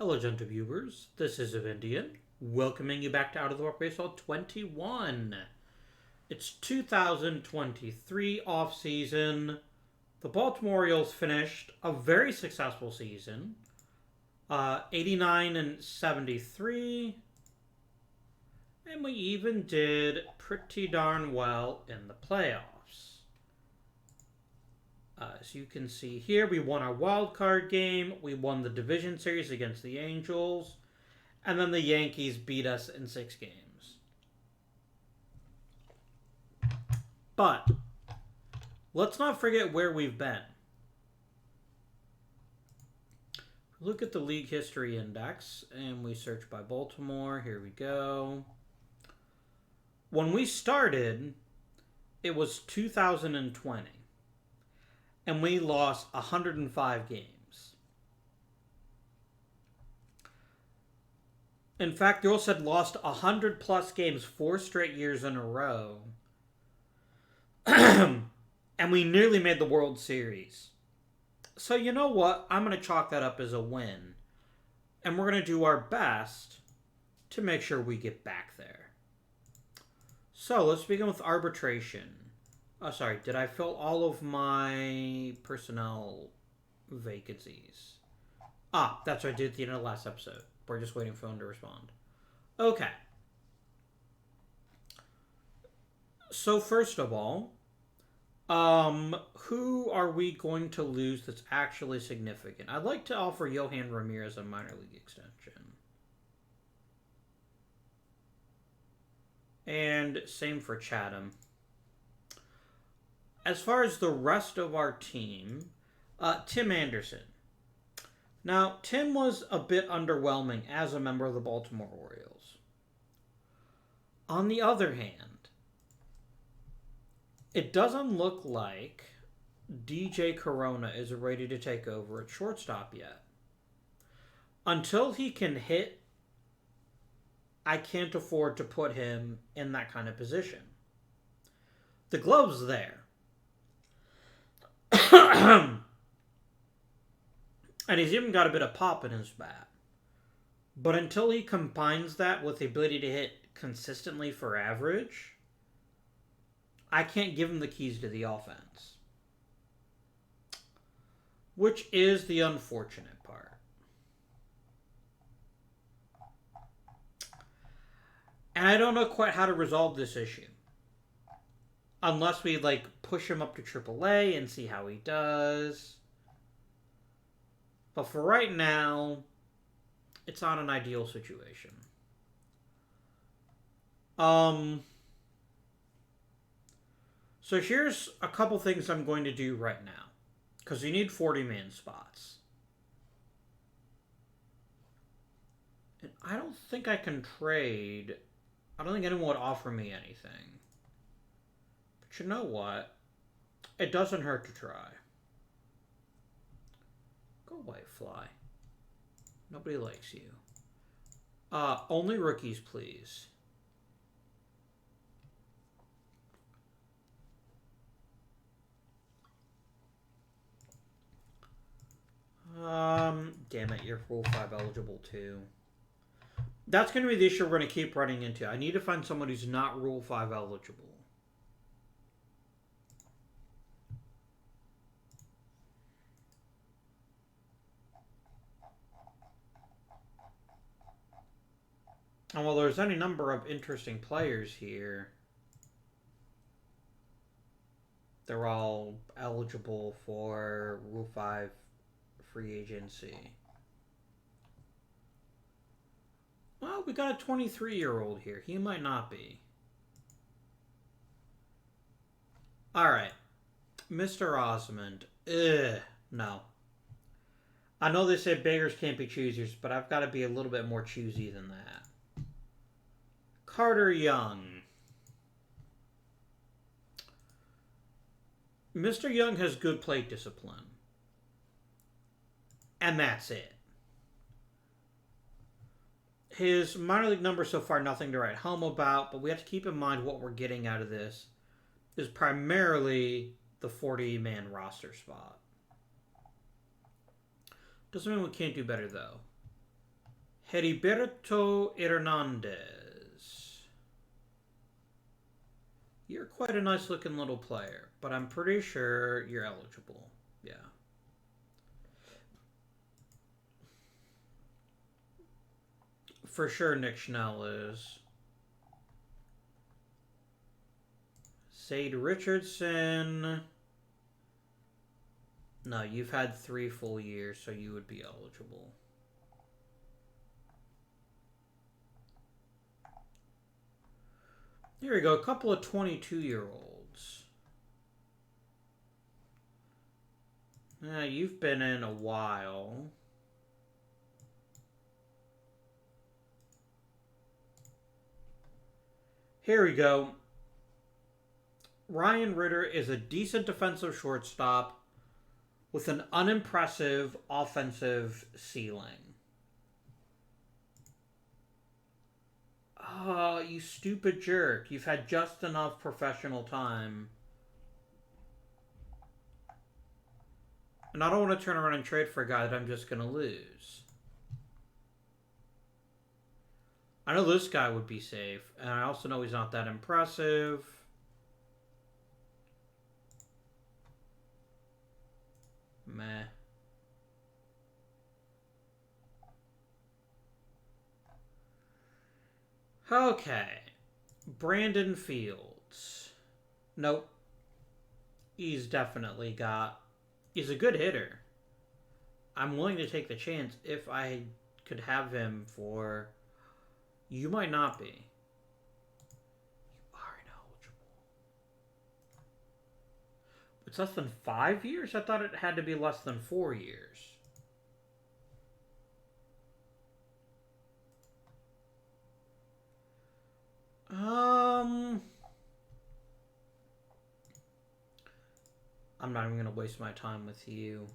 Hello, gentle viewers. This is Indian, welcoming you back to Out of the Park Baseball 21. It's 2023 off-season. The Baltimore Orioles finished a very successful season, 89-73, and we even did pretty darn well in the playoffs. As you can see here, we won our wild card game, we won the division series against the Angels, and then the Yankees beat us in 6 games. But let's not forget where we've been. Look at the league history index, and we search by Baltimore. Here we go. When we started, it was 2020. And we lost 105 games. In fact, the Orioles had lost 100 plus games 4 straight years in a row. And we nearly made the World Series. So you know what? I'm going to chalk that up as a win. And we're going to do our best to make sure we get back there. So let's begin with arbitration. Oh, sorry. Did I fill all of my personnel vacancies? Ah, that's what I did at the end of the last episode. We're just waiting for them to respond. Okay. So first of all, who are we going to lose that's actually significant? I'd like to offer Johan Ramirez a minor league extension. And same for Chatham. As far as the rest of our team, Tim Anderson. Now, Tim was a bit underwhelming as a member of the Baltimore Orioles. On the other hand, it doesn't look like DJ Corona is ready to take over at shortstop yet. Until he can hit, I can't afford to put him in that kind of position. The glove's there. And he's even got a bit of pop in his bat. But until he combines that with the ability to hit consistently for average, I can't give him the keys to the offense. Which is the unfortunate part. And I don't know quite how to resolve this issue. Unless we, push him up to AAA and see how he does. But for right now, it's not an ideal situation. So here's a couple things I'm going to do right now. Because you need 40-man spots. And I don't think I can trade. I don't think anyone would offer me anything. But you know what? It doesn't hurt to try. Go away, fly. Nobody likes you. Only rookies, please. Damn it, you're Rule 5 eligible too. That's going to be the issue we're going to keep running into. I need to find someone who's not Rule 5 eligible. And while there's any number of interesting players here, they're all eligible for Rule 5 free agency. Well, we got a 23-year-old here. He might not be. Alright. Mr. Osmond. No. I know they say beggars can't be choosers, but I've got to be a little bit more choosy than that. Carter Young. Mr. Young has good plate discipline. And that's it. His minor league numbers so far, nothing to write home about, but we have to keep in mind what we're getting out of this is primarily the 40-man roster spot. Doesn't mean we can't do better, though. Heriberto Hernandez. You're quite a nice looking little player, but I'm pretty sure you're eligible. Yeah. For sure Nick Schnell is. Sade Richardson. No, you've had 3 full years, so you would be eligible. Here we go, a couple of 22-year-olds. You've been in a while. Here we go. Ryan Ritter is a decent defensive shortstop with an unimpressive offensive ceiling. Oh, you stupid jerk. You've had just enough professional time. And I don't want to turn around and trade for a guy that I'm just going to lose. I know this guy would be safe, and I also know he's not that impressive. Meh. Okay. Brandon Fields. Nope. He's definitely got... He's a good hitter. I'm willing to take the chance if I could have him for... You might not be. You are ineligible. It's less than 5 years? I thought it had to be less than 4 years. I'm not even going to waste my time with you.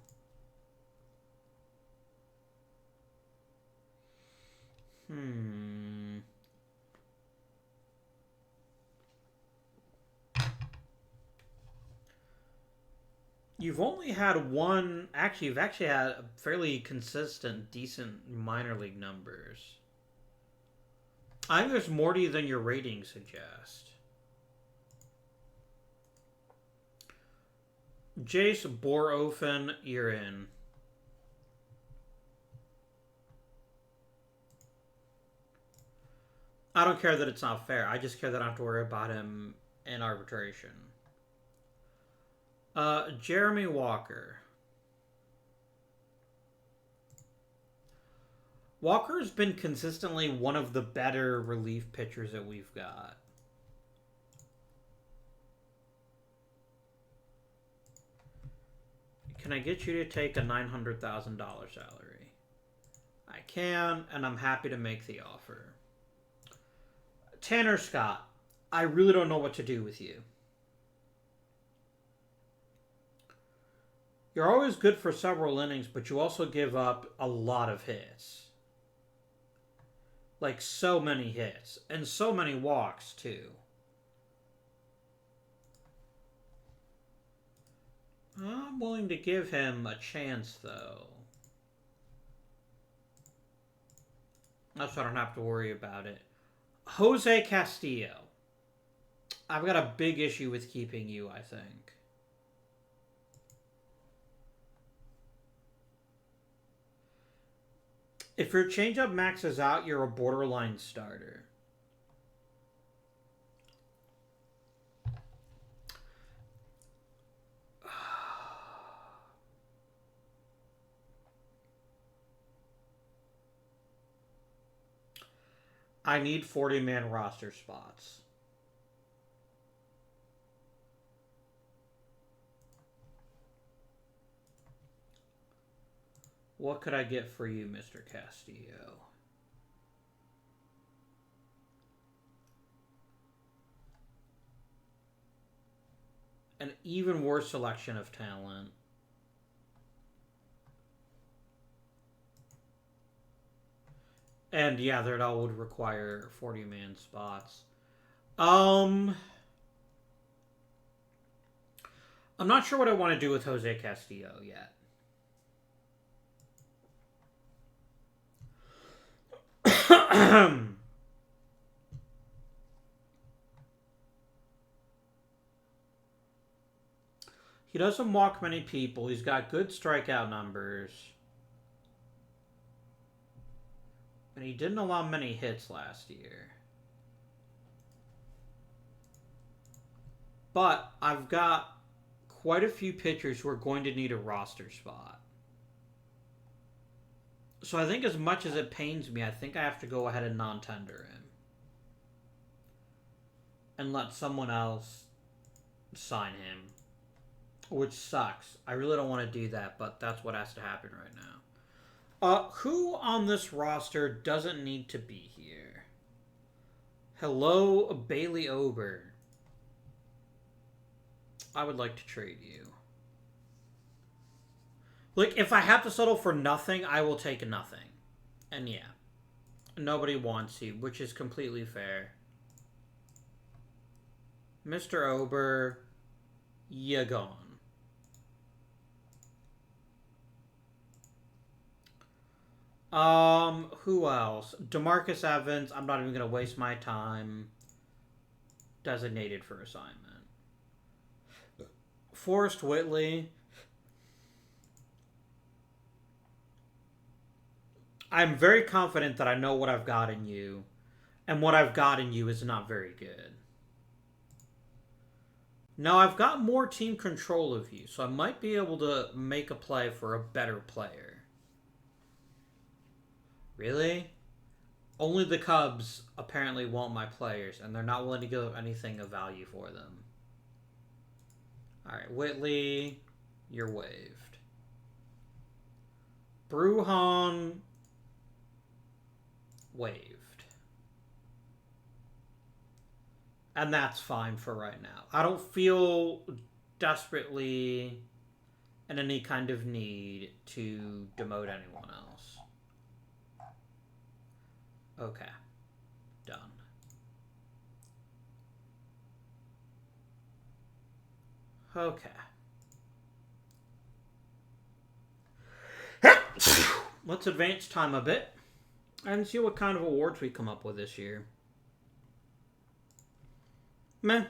You've only had one... Actually, you've actually had fairly consistent, decent minor league numbers. I think there's more to you than your ratings suggest. Jace Borofen, you're in. I don't care that it's not fair. I just care that I don't have to worry about him in arbitration. Jeremy Walker. Walker's been consistently one of the better relief pitchers that we've got. Can I get you to take a $900,000 salary? I can, and I'm happy to make the offer. Tanner Scott. I really don't know what to do with you. You're always good for several innings, but you also give up a lot of hits. Like, so many hits. And so many walks, too. I'm willing to give him a chance, though. That's why I don't have to worry about it. Jose Castillo. I've got a big issue with keeping you, I think. If your changeup maxes out, you're a borderline starter. I need 40-man roster spots. What could I get for you, Mr. Castillo? An even worse selection of talent. And yeah, that all would require 40-man spots. I'm not sure what I want to do with Jose Castillo yet. He doesn't walk many people. He's got good strikeout numbers. And he didn't allow many hits last year. But I've got quite a few pitchers who are going to need a roster spot. So I think as much as it pains me, I think I have to go ahead and non-tender him. And let someone else sign him. Which sucks. I really don't want to do that, but that's what has to happen right now. Who on this roster doesn't need to be here? Hello, Bailey Ober. I would like to trade you. Like, if I have to settle for nothing, I will take nothing. And yeah, nobody wants you, which is completely fair. Mr. Ober, you gone. Who else? DeMarcus Evans, I'm not even going to waste my time. Designated for assignment. Forrest Whitley. I'm very confident that I know what I've got in you. And what I've got in you is not very good. Now, I've got more team control of you, so I might be able to make a play for a better player. Really? Only the Cubs apparently want my players, and they're not willing to give anything of value for them. Alright, Whitley, you're waived. Bruhan, waived. And that's fine for right now. I don't feel desperately in any kind of need to demote anyone else. Okay. Done. Okay. Let's advance time a bit and see what kind of awards we come up with this year. Meh.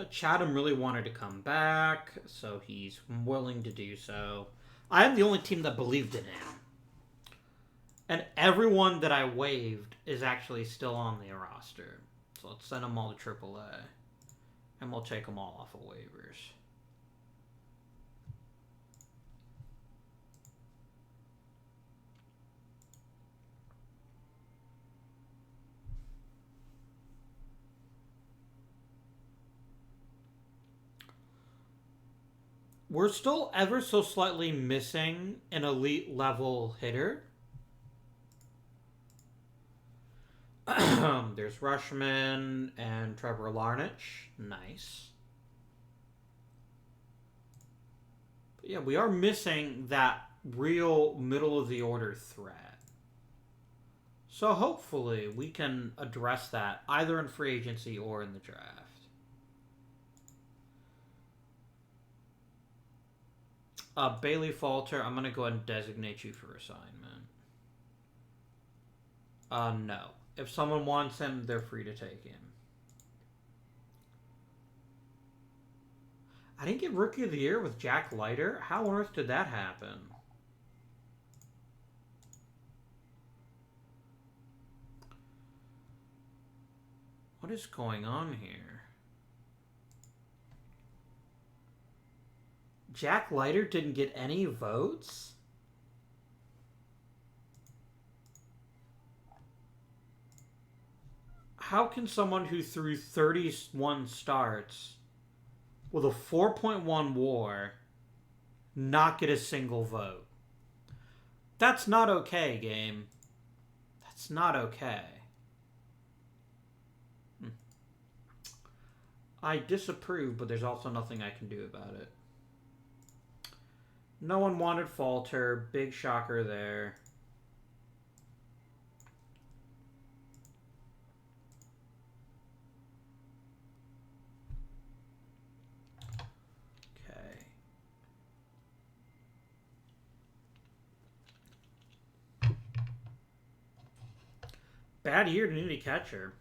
Chatham really wanted to come back, so he's willing to do so. I am the only team that believed in him. And everyone that I waived is actually still on the roster. So let's send them all to AAA. And we'll take them all off of waivers. We're still ever so slightly missing an elite level hitter. There's Rushman and Trevor Larnach. Nice. But yeah, we are missing that real middle of the order threat. So hopefully we can address that either in free agency or in the draft. Bailey Falter, I'm going to go ahead and designate you for assignment. No. If someone wants him, they're free to take him. I didn't get Rookie of the Year with Jack Leiter. How on earth did that happen? What is going on here? Jack Leiter didn't get any votes? How can someone who threw 31 starts with a 4.1 WAR not get a single vote? That's not okay, game. That's not okay. I disapprove, but there's also nothing I can do about it. No one wanted Falter. Big shocker there. bad year to need a catcher.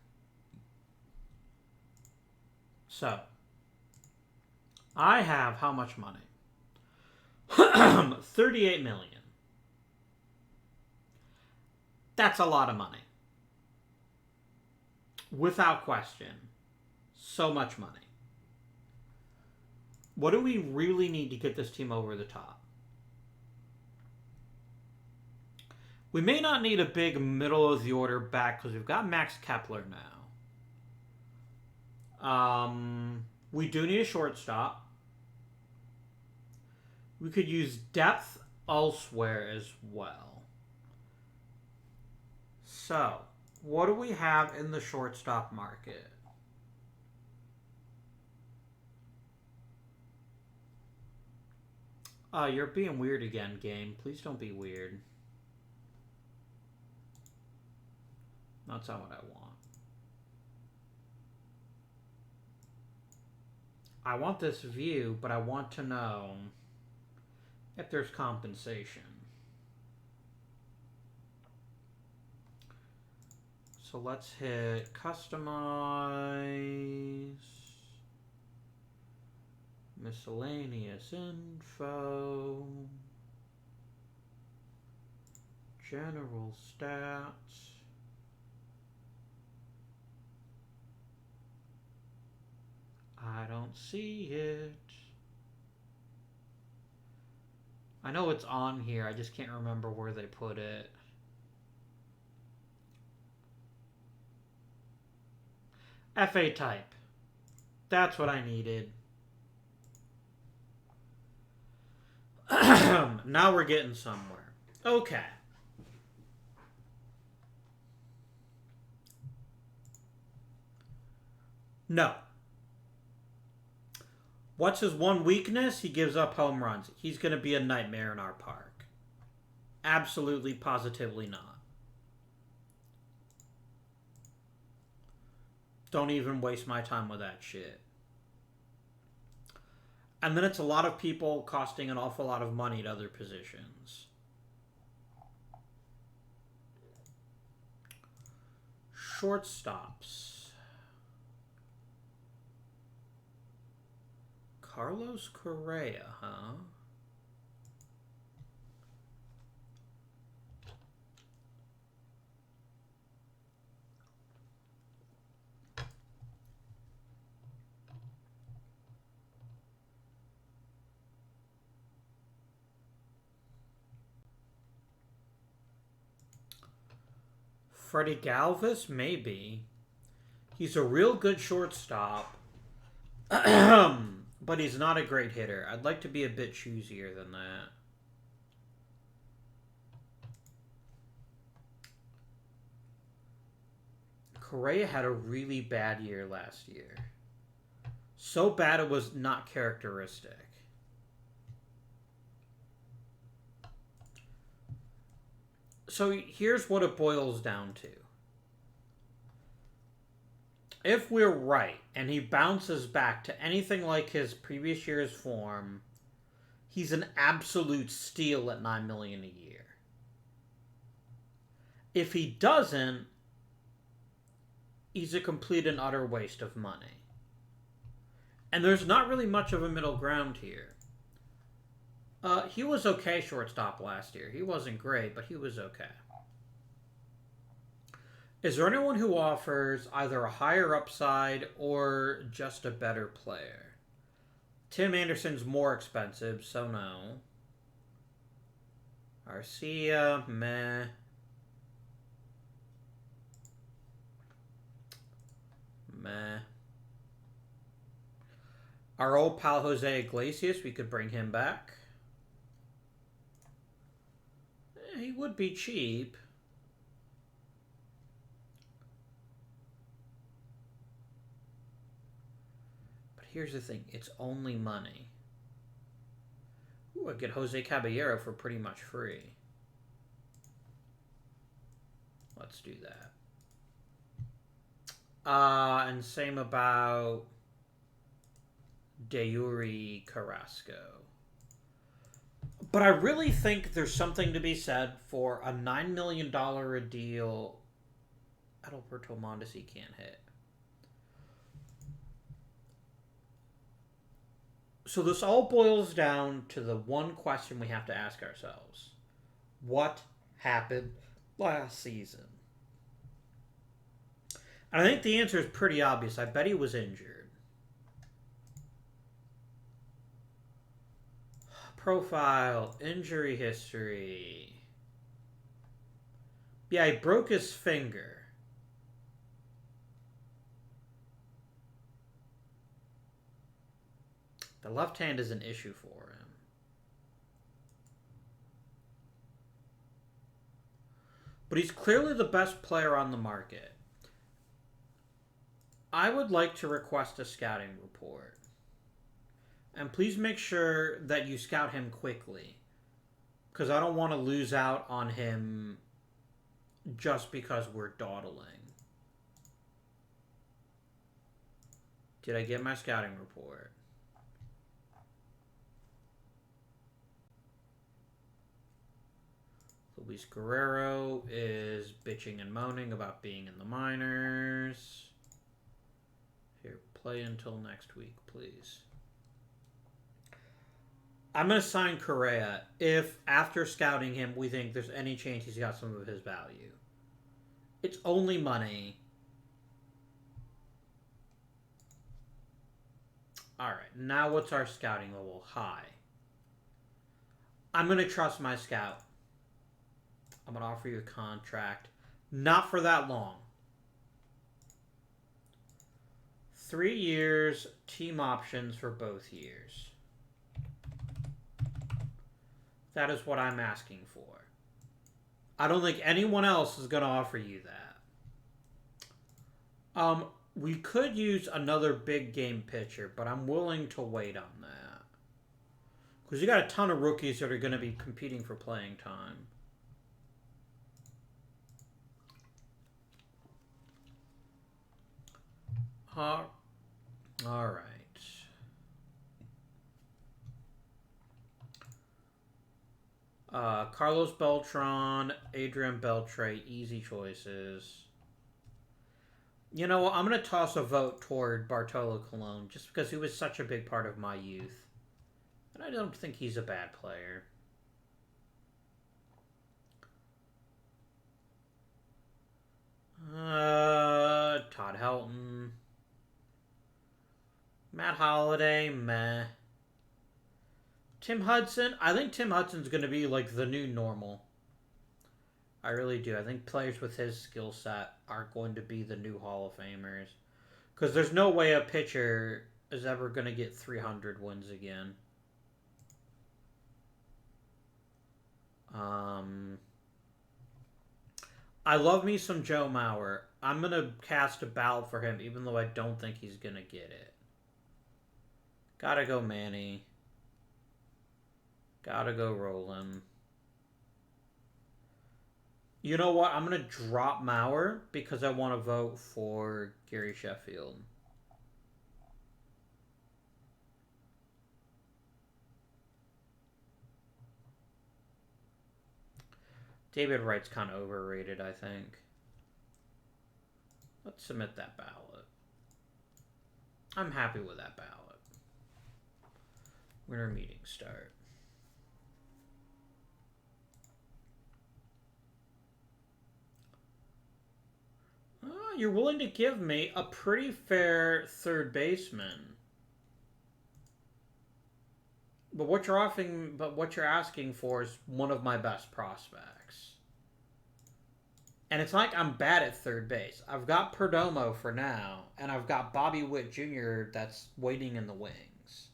So, I have how much money? 38 million. That's a lot of money. Without question. So much money. What do we really need to get this team over the top? We may not need a big middle of the order back because we've got Max Kepler now. We do need a shortstop. We could use depth elsewhere as well. So, what do we have in the shortstop market? You're being weird again, game. Please don't be weird. That's not what I want. I want this view, but I want to know if there's compensation. So let's hit customize, miscellaneous info, general stats. I don't see it. I know it's on here. I just can't remember where they put it. FA type. That's what I needed. Now we're getting somewhere. Okay. No. What's his one weakness? He gives up home runs. He's going to be a nightmare in our park. Absolutely, positively not. Don't even waste my time with that shit. And then it's a lot of people costing an awful lot of money at other positions. Shortstops. Carlos Correa, huh? Freddie Galvis, maybe. He's a real good shortstop. But he's not a great hitter. I'd like to be a bit choosier than that. Correa had a really bad year last year. So bad it was not characteristic. So here's what it boils down to. If we're right and he bounces back to anything like his previous year's form, he's an absolute steal at $9 million a year. If he doesn't, he's a complete and utter waste of money. And there's not really much of a middle ground here. He was okay shortstop last year. He wasn't great, but he was okay. Is there anyone who offers either a higher upside or just a better player? Tim Anderson's more expensive, so no. Arcia, meh. Meh. Our old pal Jose Iglesias, we could bring him back. He would be cheap. Here's the thing, it's only money. Ooh, I'd get Jose Caballero for pretty much free. Let's do that. And same about Deuri Carrasco. But I really think there's something to be said for a $9 million a deal Adalberto Mondesi can't hit. So this all boils down to the one question we have to ask ourselves. What happened last season? And I think the answer is pretty obvious. I bet he was injured. Profile, injury history. Yeah, he broke his finger. The left hand is an issue for him. But he's clearly the best player on the market. I would like to request a scouting report. And please make sure that you scout him quickly. Because I don't want to lose out on him just because we're dawdling. Did I get my scouting report? Luis Guerrero is bitching and moaning about being in the minors. Here, play until next week, please. I'm going to sign Correa if, after scouting him, we think there's any chance he's got some of his value. It's only money. Alright, now what's our scouting level? High. I'm going to trust my scout. I'm going to offer you a contract. Not for that long. 3 years, team options for both years. That is what I'm asking for. I don't think anyone else is going to offer you that. We could use another big game pitcher, but I'm willing to wait on that. Because you got a ton of rookies that are going to be competing for playing time. All right. Carlos Beltran, Adrian Beltre, easy choices. You know what? I'm going to toss a vote toward Bartolo Colon just because he was such a big part of my youth. And I don't think he's a bad player. Todd Helton. Matt Holliday, meh. Tim Hudson, I think Tim Hudson's going to be like the new normal. I really do. I think players with his skill set are going to be the new Hall of Famers. Because there's no way a pitcher is ever going to get 300 wins again. I love me some Joe Mauer. I'm going to cast a ballot for him, even though I don't think he's going to get it. Gotta go Manny. Gotta go Roland. You know what? I'm going to drop Mauer because I want to vote for Gary Sheffield. David Wright's kind of overrated, I think. Let's submit that ballot. I'm happy with that ballot. Winter meeting start. You're willing to give me a pretty fair third baseman. But what you're asking for is one of my best prospects. And it's like I'm bad at third base. I've got Perdomo for now, and I've got Bobby Witt Jr. that's waiting in the wings.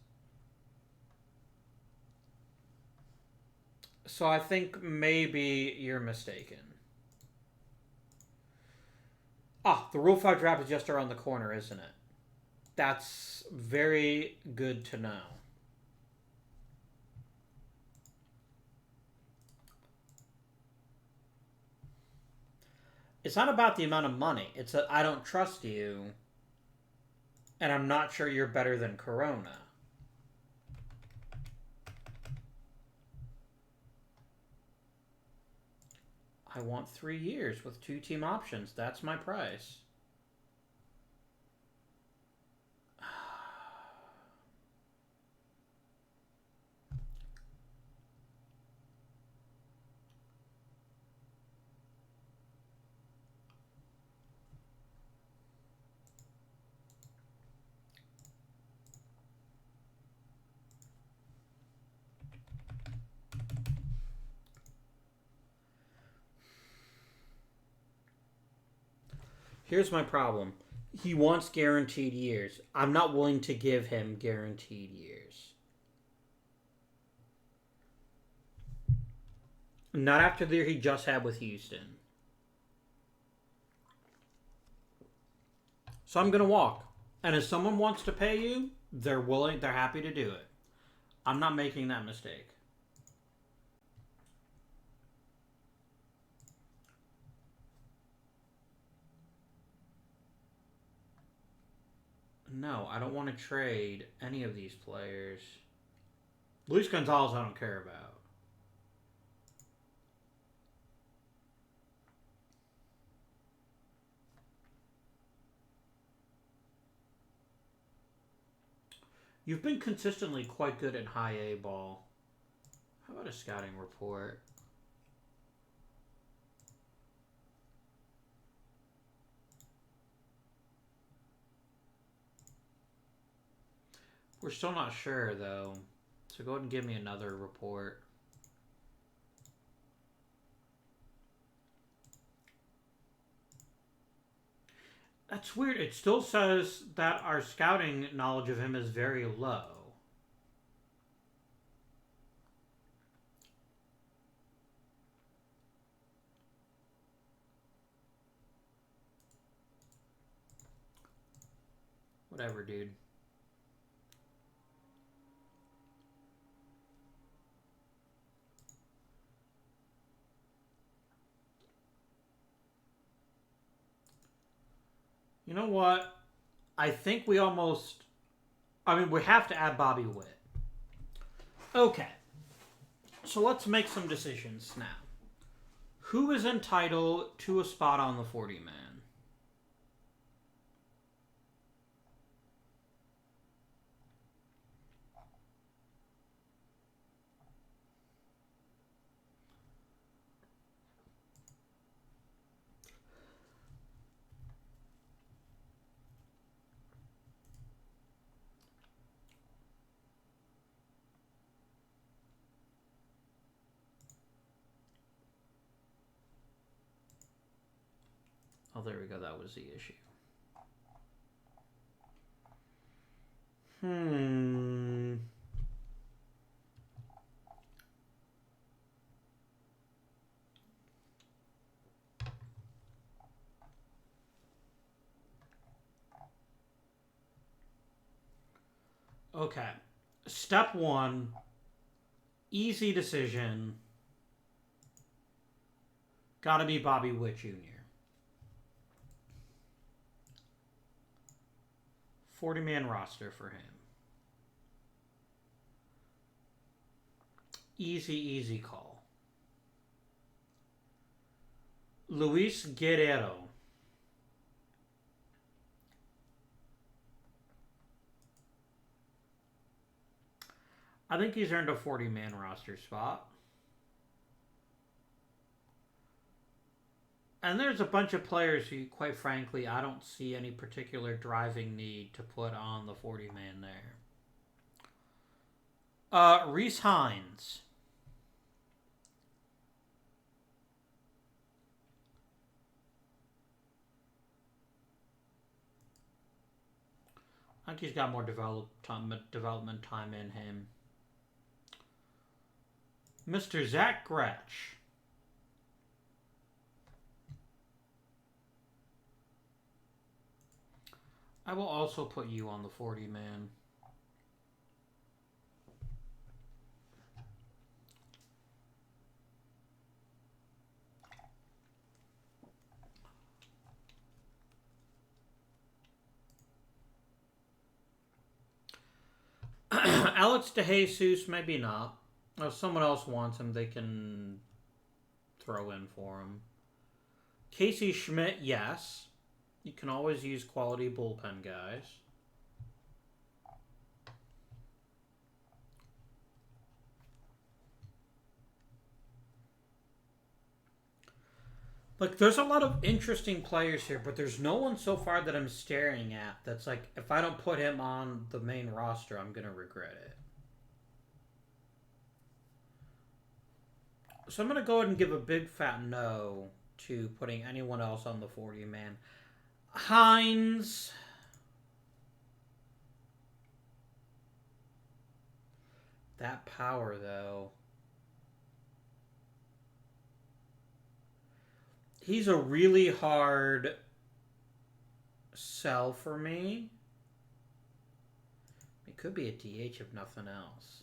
So I think maybe you're mistaken. The Rule 5 draft is just around the corner, isn't it? That's very good to know. It's not about the amount of money. It's that I don't trust you, and I'm not sure you're better than Corona. I want 3 years with 2 team options. That's my price. Here's my problem. He wants guaranteed years. I'm not willing to give him guaranteed years. Not after the year he just had with Houston. So I'm going to walk. And if someone wants to pay you, they're happy to do it. I'm not making that mistake. No, I don't want to trade any of these players. Luis Gonzalez, I don't care about. You've been consistently quite good at high A ball. How about a scouting report? We're still not sure, though. So go ahead and give me another report. That's weird. It still says that our scouting knowledge of him is very low. Whatever, dude. You know what? I think we almost... I mean, we have to add Bobby Witt. Okay. So let's make some decisions now. Who is entitled to a spot on the 40-man? Oh, there we go. That was the issue. Okay. Step 1. Easy decision. Gotta be Bobby Witt Jr. 40-man roster for him. Easy call. Luis Guerrero. I think he's earned a 40-man roster spot. And there's a bunch of players who, quite frankly, I don't see any particular driving need to put on the 40-man there. Reese Hines. I think he's got more development time in him. Mr. Zach Gretsch. I will also put you on the 40-man. Alex DeJesus, maybe not. If someone else wants him, they can throw in for him. Casey Schmidt, yes. You can always use quality bullpen guys. Like, there's a lot of interesting players here, but there's no one so far that I'm staring at that's like, if I don't put him on the main roster, I'm going to regret it. So I'm going to go ahead and give a big fat no to putting anyone else on the 40-man. Hines. That power, though. He's a really hard sell for me. It could be a DH if nothing else.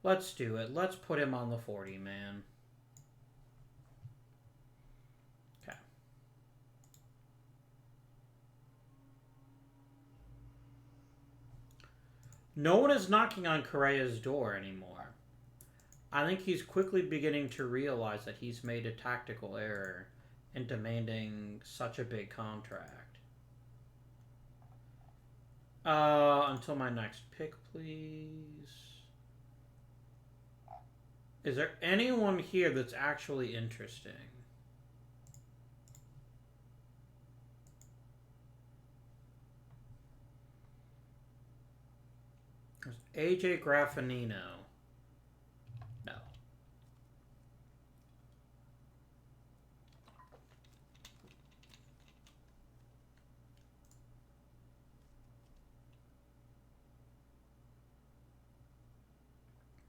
Let's do it. Let's put him on the 40-man. Okay. No one is knocking on Correa's door anymore. I think he's quickly beginning to realize that he's made a tactical error in demanding such a big contract. Until my next pick, please. Is there anyone here that's actually interesting? There's AJ Graffinino. No.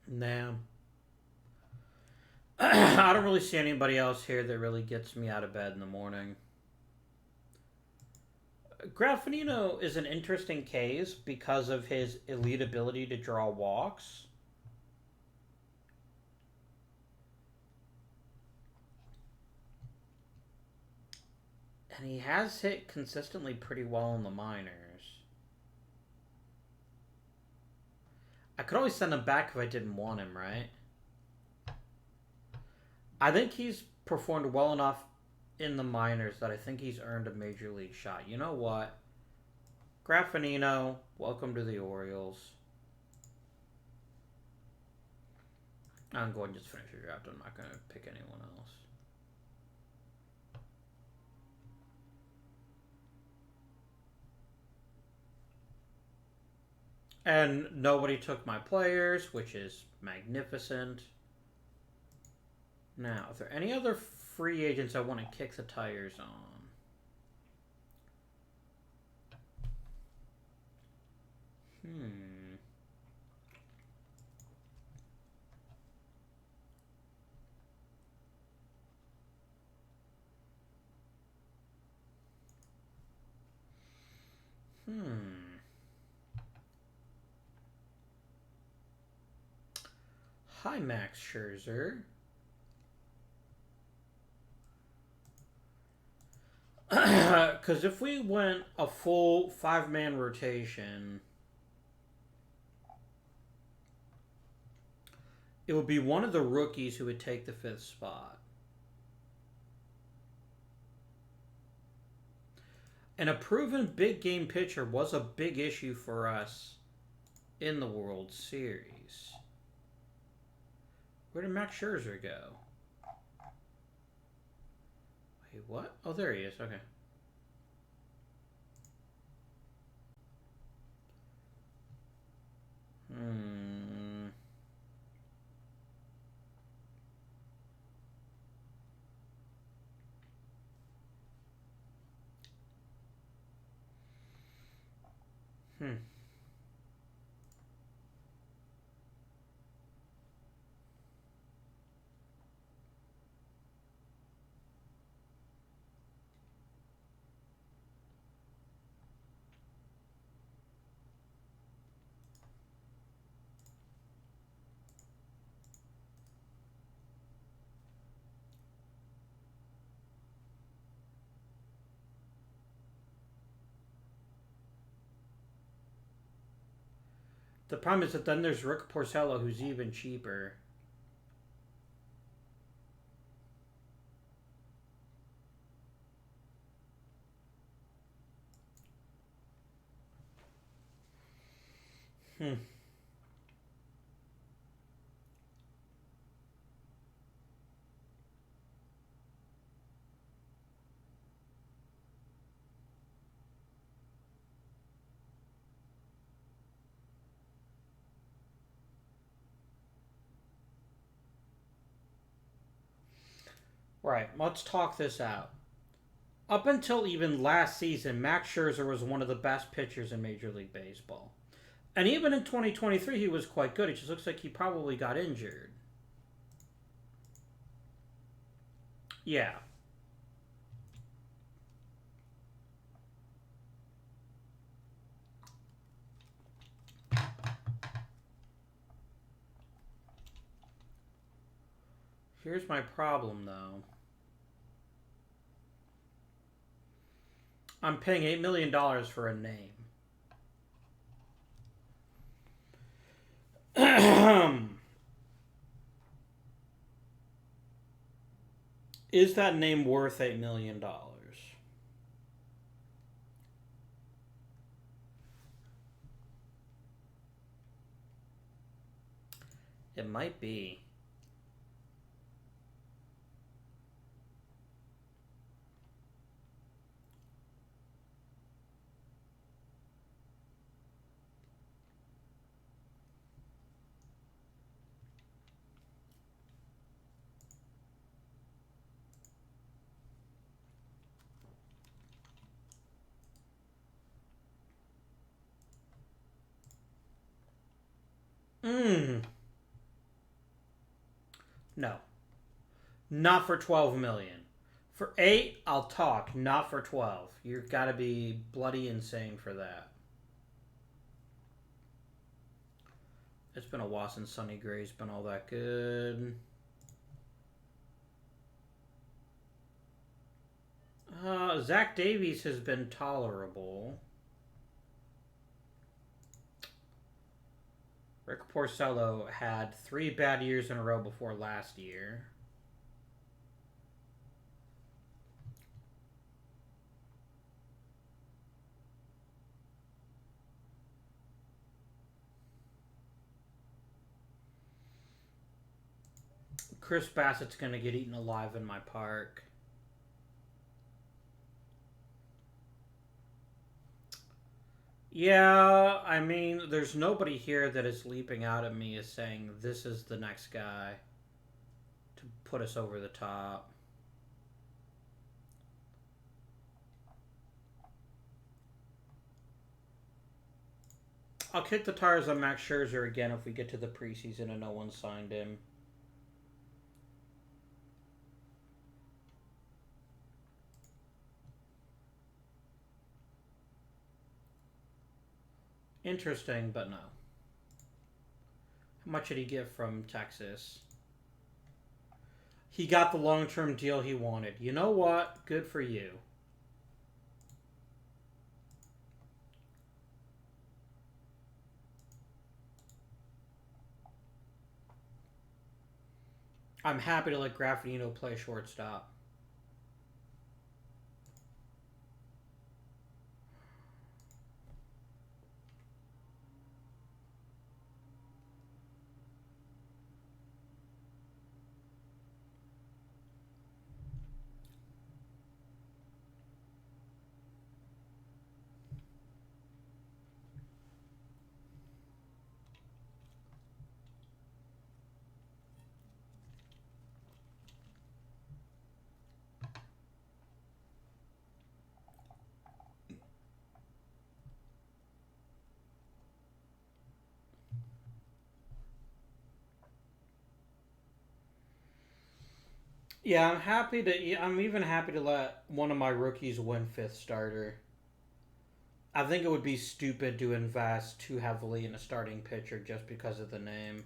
Nah. I don't really see anybody else here that really gets me out of bed in the morning. Graffinino is an interesting case because of his elite ability to draw walks. And he has hit consistently pretty well in the minors. I could always send him back if I didn't want him, right? I think he's performed well enough in the minors that I think he's earned a major league shot. You know what? Graffinino, welcome to the Orioles. I'm going to just finish the draft. I'm not going to pick anyone else. And nobody took my players, which is magnificent. Now, are there any other free agents I want to kick the tires on? Hi, Max Scherzer. Because if we went a full 5-man rotation, it would be one of the rookies who would take the 5th spot. And a proven big game pitcher was a big issue for us in the World Series. Where did Max Scherzer go? Wait, what? Oh, there he is. Okay. The problem is that then there's Rick Porcello, who's even cheaper. Hmm. Right, let's talk this out. Up until even last season, Max Scherzer was one of the best pitchers in Major League Baseball. And even in 2023, he was quite good. It just looks like he probably got injured. Yeah. Here's my problem, though. I'm paying $8 million for a name. Is that name worth $8 million? It might be. No. Not for 12 million. For 8, I'll talk. Not for 12. You've got to be bloody insane for that. It's been a while since Sonny Gray's been all that good. Zach Davies has been tolerable. Rick Porcello had 3 bad years in a row before last year. Chris Bassett's going to get eaten alive in my park. Yeah, I mean, there's nobody here that is leaping out at me as saying this is the next guy to put us over the top. I'll kick the tires on Max Scherzer again if we get to the preseason and no one signed him. Interesting, but no. How much did he get from Texas? He got the long-term deal he wanted. You know what? Good for you. I'm happy to let Graffinino play shortstop. Yeah, I'm happy to. I'm even happy to let one of my rookies win 5th starter. I think it would be stupid to invest too heavily in a starting pitcher just because of the name.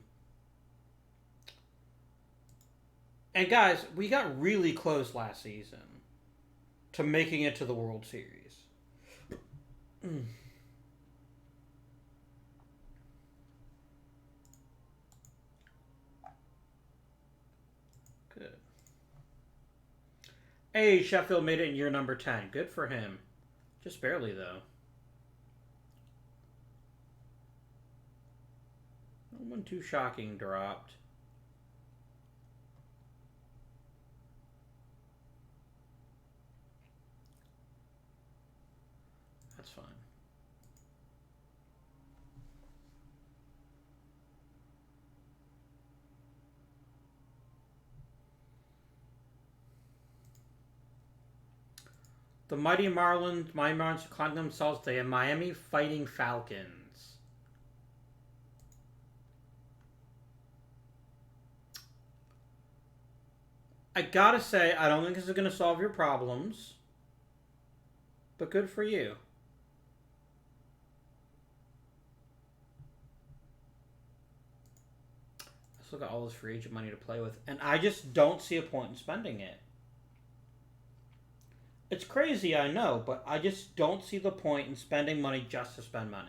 And guys, we got really close last season to making it to the World Series. Hey, Sheffield made it in year number 10. Good for him. Just barely, though. No one too shocking dropped. That's fine. The Mighty Marlins declined themselves to the Miami Fighting Falcons. I gotta say, I don't think this is gonna solve your problems, but good for you. Let's look at all this free agent money to play with, and I just don't see a point in spending it. It's crazy, I know, but I just don't see the point in spending money just to spend money.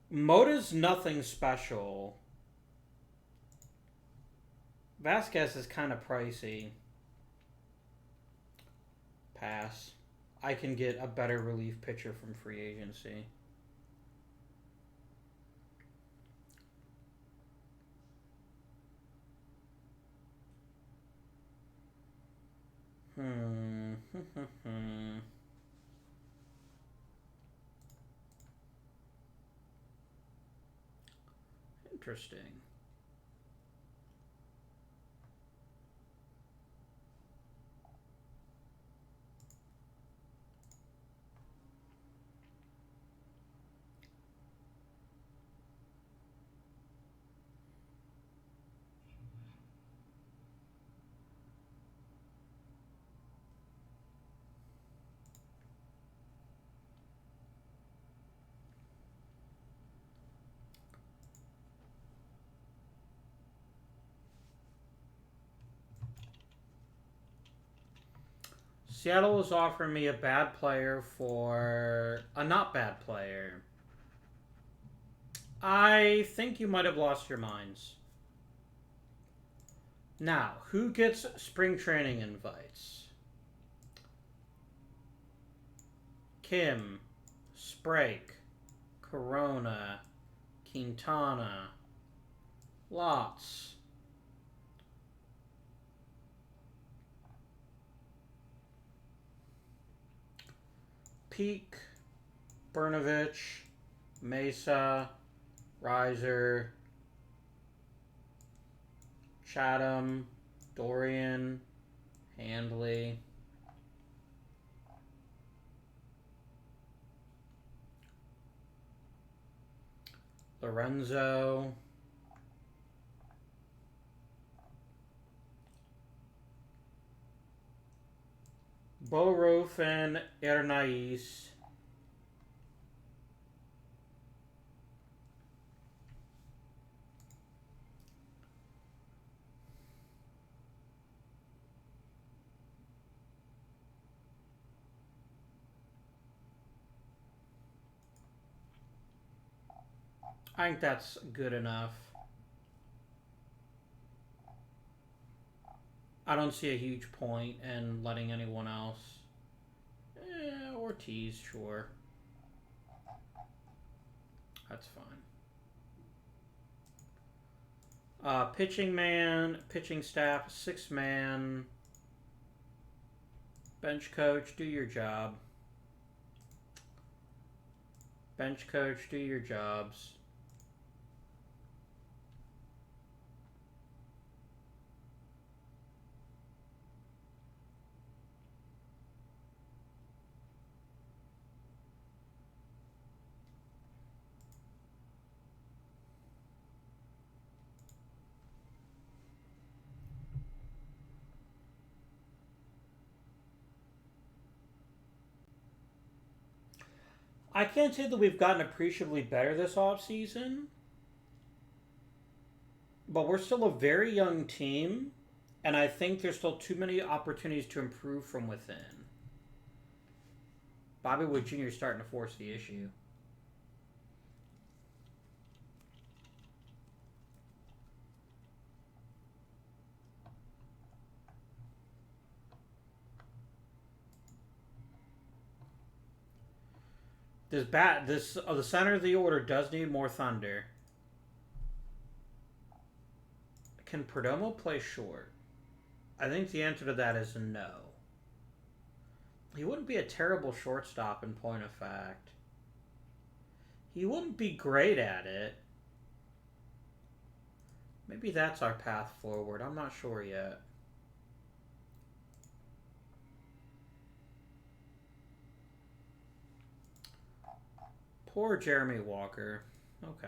Mota's nothing special. Vasquez is kind of pricey. Pass. I can get a better relief pitcher from free agency. Interesting. Seattle is offering me a bad player for a not bad player. I think you might have lost your minds. Now, who gets spring training invites? Kim, Sprake, Corona, Quintana, Lots. Peak, Bernovich, Mesa, Riser, Chatham, Dorian, Handley. Lorenzo. Borofin, Ernais. I think that's good enough. I don't see a huge point in letting anyone else. Ortiz, sure. That's fine. Pitching man, pitching staff, 6-man. Bench coach, do your job. Bench coach, do your jobs. I can't say that we've gotten appreciably better this offseason. But we're still a very young team, and I think there's still too many opportunities to improve from within. Bobby Wood Jr. is starting to force the issue. The center of the order does need more thunder. Can Perdomo play short? I think the answer to that is no. He wouldn't be a terrible shortstop in point of fact. He wouldn't be great at it. Maybe that's our path forward. I'm not sure yet. Poor Jeremy Walker. Okay.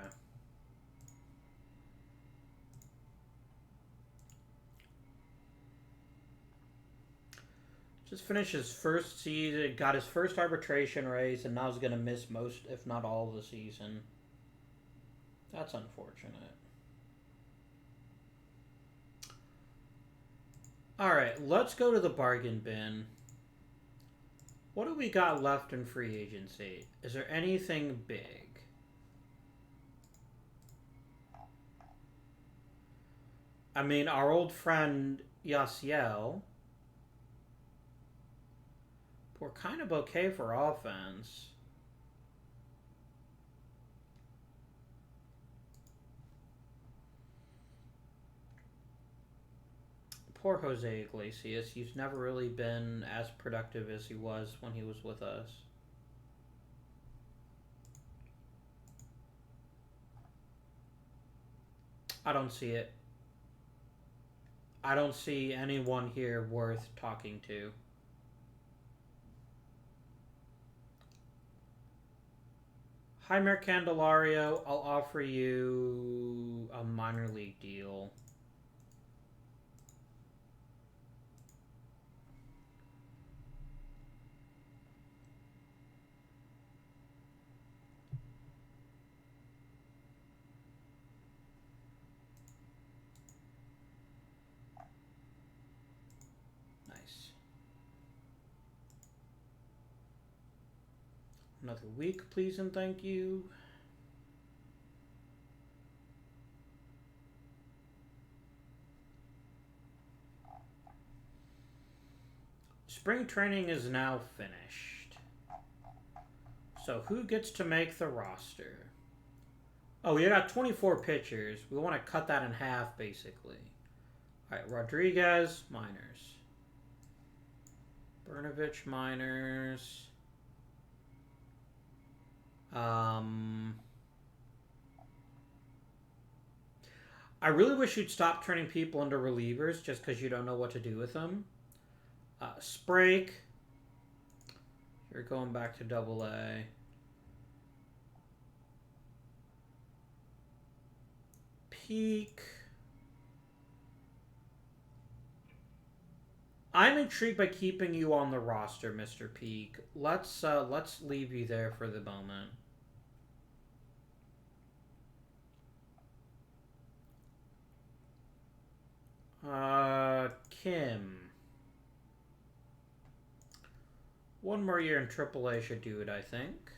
Just finished his first season, got his first arbitration race, and now is going to miss most, if not all, of the season. That's unfortunate. Alright, let's go to the bargain bin. What do we got left in free agency? Is there anything big? I mean, our old friend Yasiel. We're kind of okay for offense. Poor Jose Iglesias. He's never really been as productive as he was when he was with us. I don't see it. I don't see anyone here worth talking to. Jaime Candelario, I'll offer you a minor league deal. Nice. Another week, please and thank you. Spring training is now finished. So who gets to make the roster? Oh, we got 24 pitchers. We want to cut that in half, basically. All right, Rodriguez, minors. Brnovich, minors. I really wish you'd stop turning people into relievers just because you don't know what to do with them. Sprake. You're going back to Double A. Peak. I'm intrigued by keeping you on the roster, Mr. Peak. Let's leave you there for the moment. Kim. One more year in AAA should do it, I think.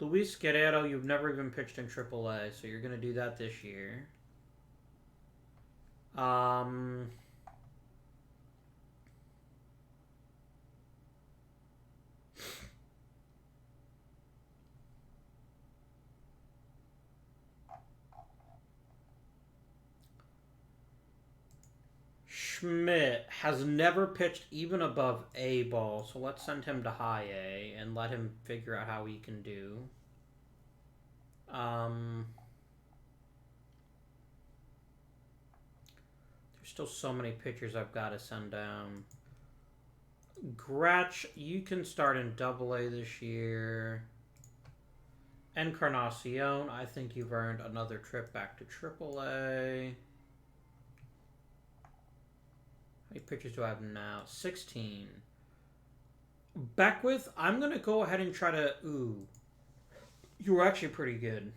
Luis Guerrero, you've never even pitched in AAA, so you're going to do that this year. Schmidt has never pitched even above A ball, so let's send him to high A and let him figure out how he can do. There's still so many pitchers I've got to send down. Gretsch, you can start in Double A this year. Encarnacion, I think you've earned another trip back to Triple A. How many pitchers do I have now? 16. Beckwith, I'm going to go ahead and try to... Ooh. You were actually pretty good.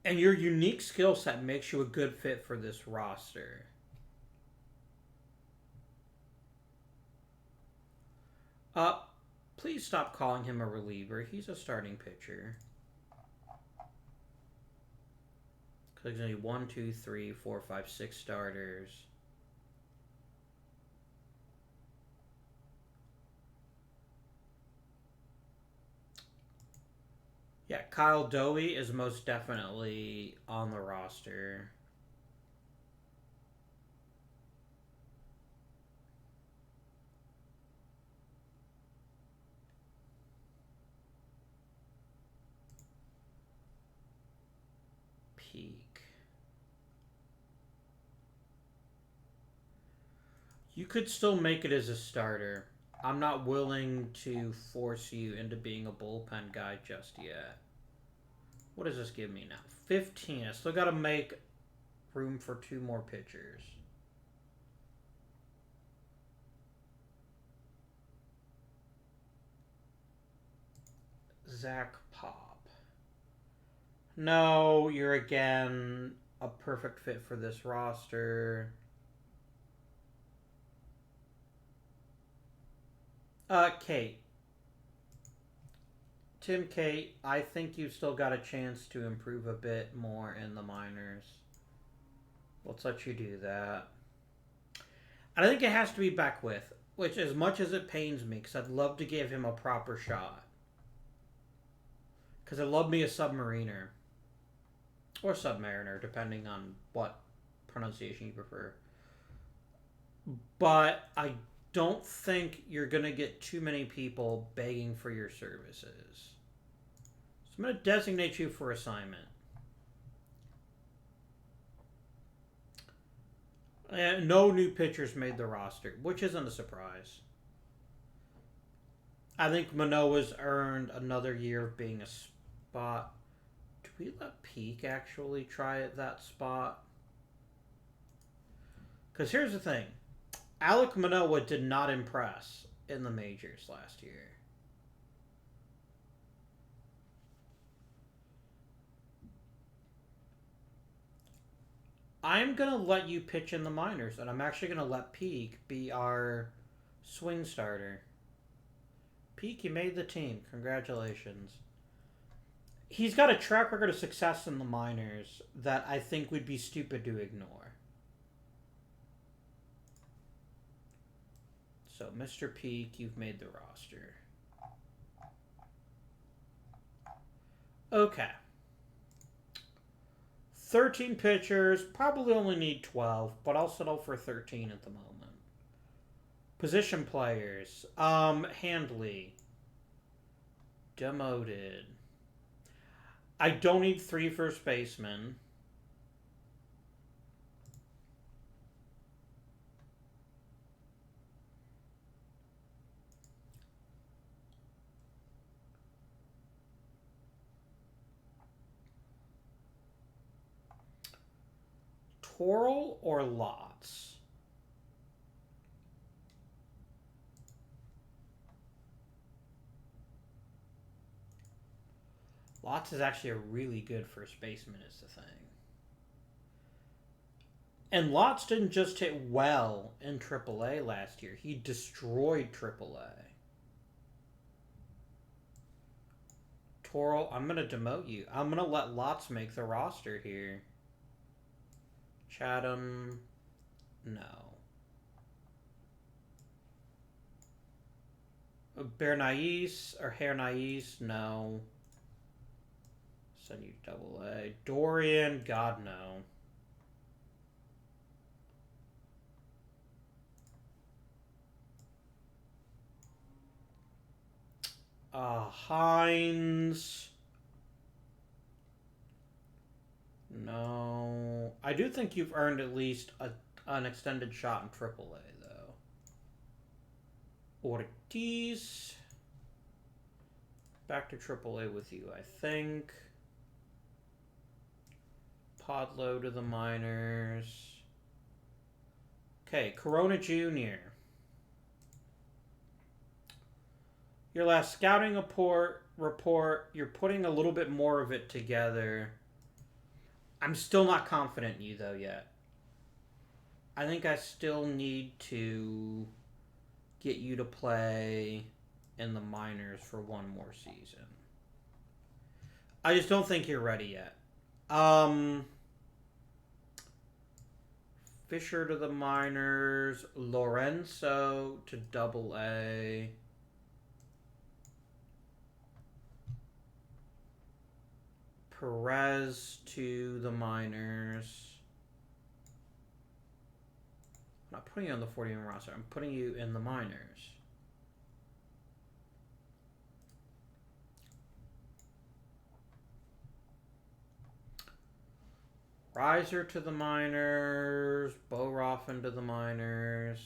And your unique skill set makes you a good fit for this roster. Uh, please stop calling him a reliever. He's a starting pitcher. Because there's only 1, 2, 3, 4, 5, 6 starters. Yeah, Kyle Dowie is most definitely on the roster. Peak. You could still make it as a starter. I'm not willing to force you into being a bullpen guy just yet. What does this give me now? 15. I still got to make room for 2 more pitchers. Zach Pop. No, you're again a perfect fit for this roster. Kate. Tim Kate, I think you've still got a chance to improve a bit more in the minors. Let's let you do that. I think it has to be Beckwith, which as much as it pains me, because I'd love to give him a proper shot. Because I love me a Submariner. Or Submariner, depending on what pronunciation you prefer. But I don't think you're going to get too many people begging for your services. So I'm going to designate you for assignment. And no new pitchers made the roster, which isn't a surprise. I think Manoa's earned another year of being a spot. Do we let Peak actually try at that spot? Because here's the thing. Alek Manoa did not impress in the majors last year. I'm going to let you pitch in the minors, and I'm actually going to let Peak be our swing starter. Peak, you made the team. Congratulations. He's got a track record of success in the minors that I think would be stupid to ignore. So, Mr. Peak, you've made the roster. Okay. 13 pitchers, probably only need 12, but I'll settle for 13 at the moment. Position players. Handley. Demoted. I don't need 3 first basemen. Torrell or Lots? Lots is actually a really good first baseman is the thing. And Lots didn't just hit well in AAA last year. He destroyed AAA. Torrell, I'm going to demote you. I'm going to let Lots make the roster here. Chatham, no. Bernays or Hernais, no. Send you to AA. Dorian, God, no. Hines. No. I do think you've earned at least an extended shot in AAA, though. Ortiz. Back to AAA with you, I think. Podlow to the minors. Okay, Corona Jr. Your last scouting report, you're putting a little bit more of it together. I'm still not confident in you, though, yet. I think I still need to get you to play in the minors for one more season. I just don't think you're ready yet. Fisher to the minors, Lorenzo to double A. Perez to the minors. I'm not putting you on the 40-man roster. I'm putting you in the minors. Riser to the minors. Bo Roffin to the minors.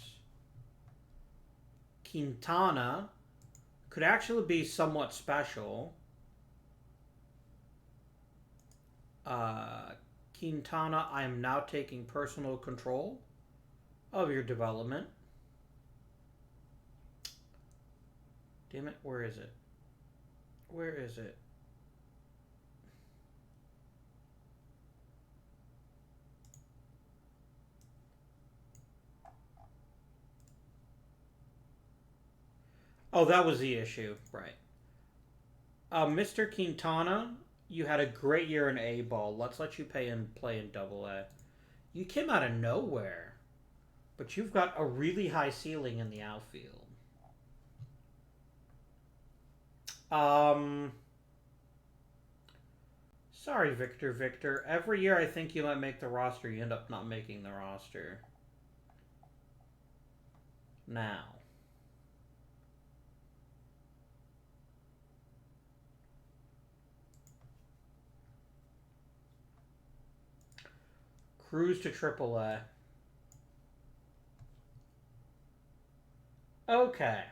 Quintana could actually be somewhat special. Quintana, I am now taking personal control of your development. Damn it, where is it? Where is it? Oh, that was the issue, right. Mr. Quintana, you had a great year in A-ball. Let's let you play in double A. You came out of nowhere, but you've got a really high ceiling in the outfield. Sorry, Victor. Every year I think you might make the roster, you end up not making the roster. Now. Cruise to AAA. Okay.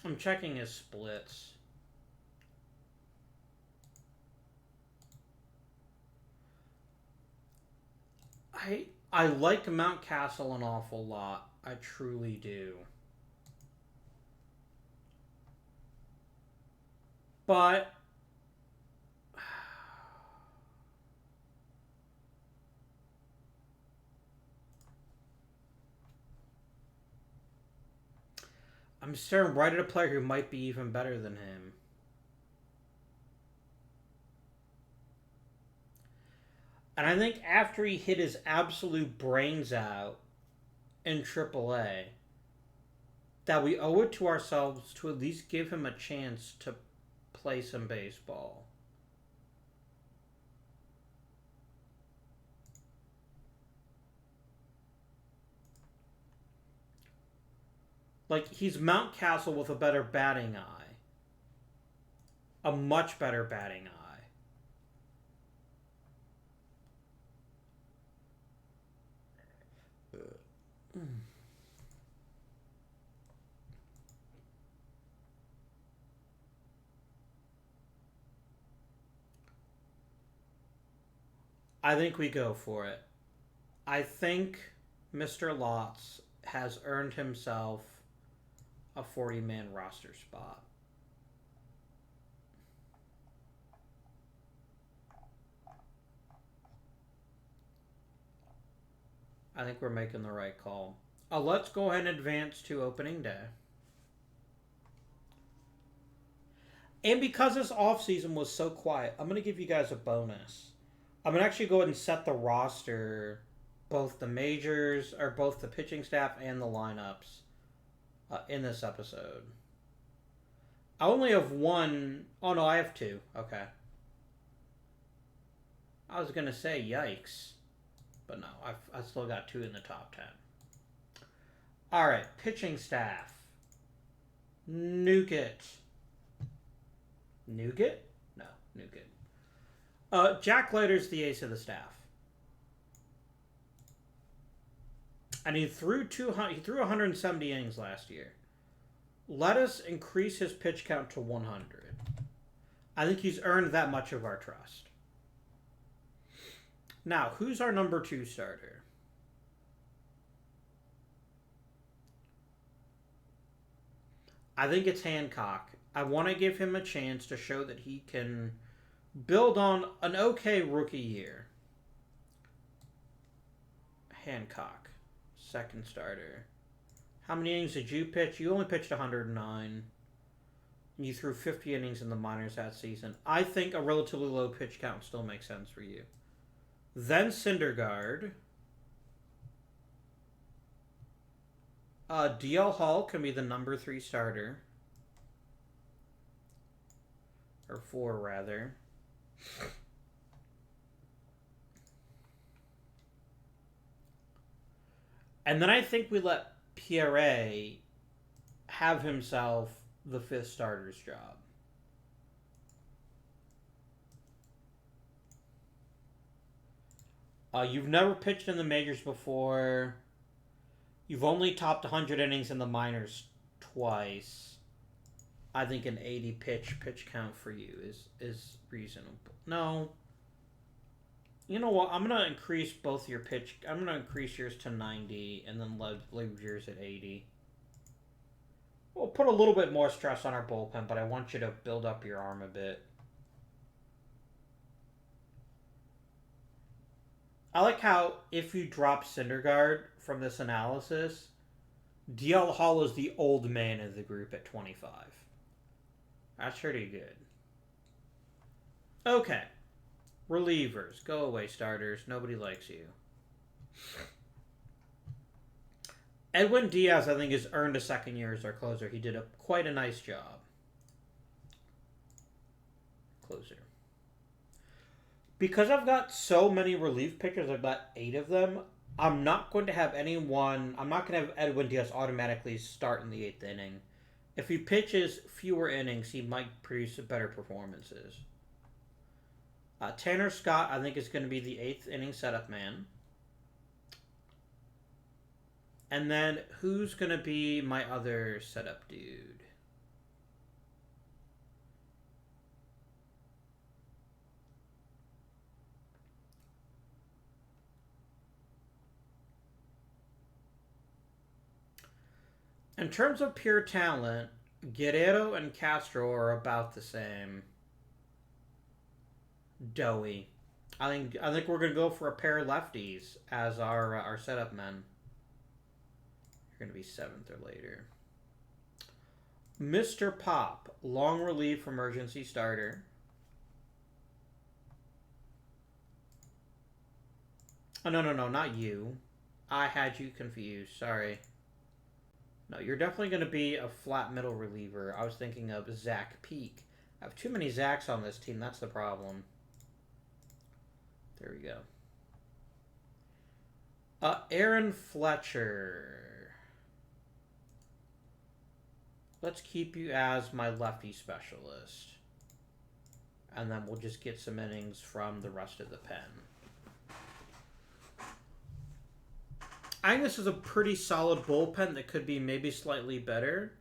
I'm checking his splits. I like Mountcastle an awful lot. I truly do. But I'm staring right at a player who might be even better than him. And I think after he hit his absolute brains out in AAA, that we owe it to ourselves to at least give him a chance to play some baseball. Like, he's Mountcastle with a better batting eye. A much better batting eye. I think we go for it. I think Mr. Lotz has earned himself a 40-man roster spot. I think we're making the right call. Let's go ahead and advance to opening day. And because this offseason was so quiet, I'm going to give you guys a bonus. I'm going to actually go ahead and set the roster, both the majors, or both the pitching staff and the lineups in this episode. I only have one. Oh, no, I have two. Okay. I was going to say, yikes. But no, I've still got two in the top 10. All right, pitching staff. Nuke it. Nuke it? No, nuke it. Jack Leiter's the ace of the staff. And he threw 170 innings last year. Let us increase his pitch count to 100. I think he's earned that much of our trust. Now, who's our number 2 starter? I think it's Hancock. I want to give him a chance to show that he can build on an okay rookie year. Hancock, second starter. How many innings did you pitch? You only pitched 109. You threw 50 innings in the minors that season. I think a relatively low pitch count still makes sense for you. Then Syndergaard. DL Hall can be the number 3 starter. Or 4, rather. And then I think we let Pierre have himself the 5th starter's job. You've never pitched in the majors before. You've only topped 100 innings in the minors twice. I think an 80 pitch count for you is reasonable. No. You know what? I'm going to increase both your pitch. I'm going to increase yours to 90 and then leave yours at 80. We'll put a little bit more stress on our bullpen, but I want you to build up your arm a bit. I like how if you drop Syndergaard from this analysis, DL Hall is the old man of the group at 25. That's pretty good. Okay. Relievers. Go away, starters. Nobody likes you. Edwin Diaz, I think, has earned a second year as our closer. He did quite a nice job. Closer. Because I've got so many relief pitchers, I've got 8 of them, I'm not going to have Edwin Diaz automatically start in the 8th inning. If he pitches fewer innings, he might produce better performances. Tanner Scott, I think, is going to be the 8th inning setup man. And then, who's going to be my other setup dude? In terms of pure talent, Guerrero and Castro are about the same. Doughy. I think we're gonna go for a pair of lefties as our setup men. You're gonna be 7th or later. Mr. Pop, long relief emergency starter. Oh no, not you. I had you confused. Sorry. No, you're definitely going to be a flat middle reliever. I was thinking of Zach Peak. I have too many Zachs on this team. That's the problem. There we go. Aaron Fletcher. Let's keep you as my lefty specialist. And then we'll just get some innings from the rest of the pen. I think this is a pretty solid bullpen that could be maybe slightly better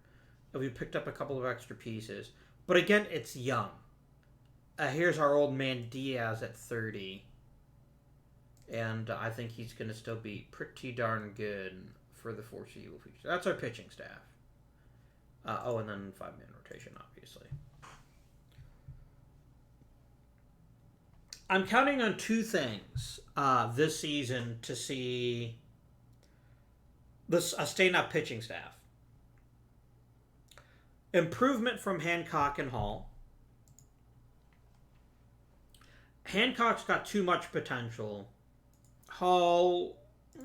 if we picked up a couple of extra pieces. But again, it's young. Here's our old man Diaz at 30. And I think he's going to still be pretty darn good for the foreseeable future. That's our pitching staff. And then 5-man rotation, obviously. I'm counting on 2 things this season to see a staying-up pitching staff. Improvement from Hancock and Hall. Hancock's got too much potential. Hall... I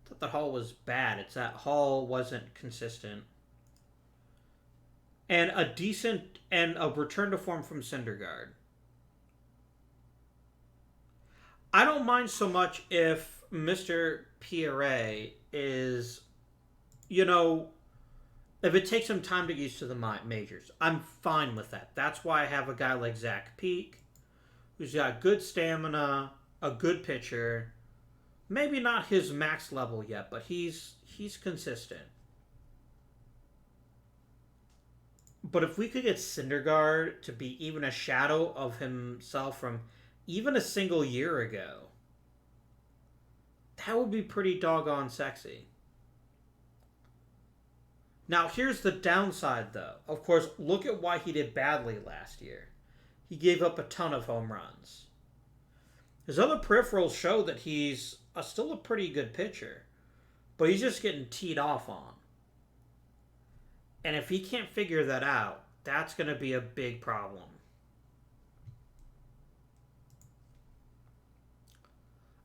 thought that Hall was bad. It's that Hall wasn't consistent. And a return to form from Syndergaard. I don't mind so much if Mr. Pierre is, If it takes him time to get used to the majors, I'm fine with that. That's why I have a guy like Zach Peak, who's got good stamina, a good pitcher. Maybe not his max level yet, but he's consistent. But if we could get Syndergaard to be even a shadow of himself from even a single year ago, that would be pretty doggone sexy. Now, here's the downside, though. Of course, look at why he did badly last year. He gave up a ton of home runs. His other peripherals show that he's still a pretty good pitcher, but he's just getting teed off on. And if he can't figure that out, that's going to be a big problem.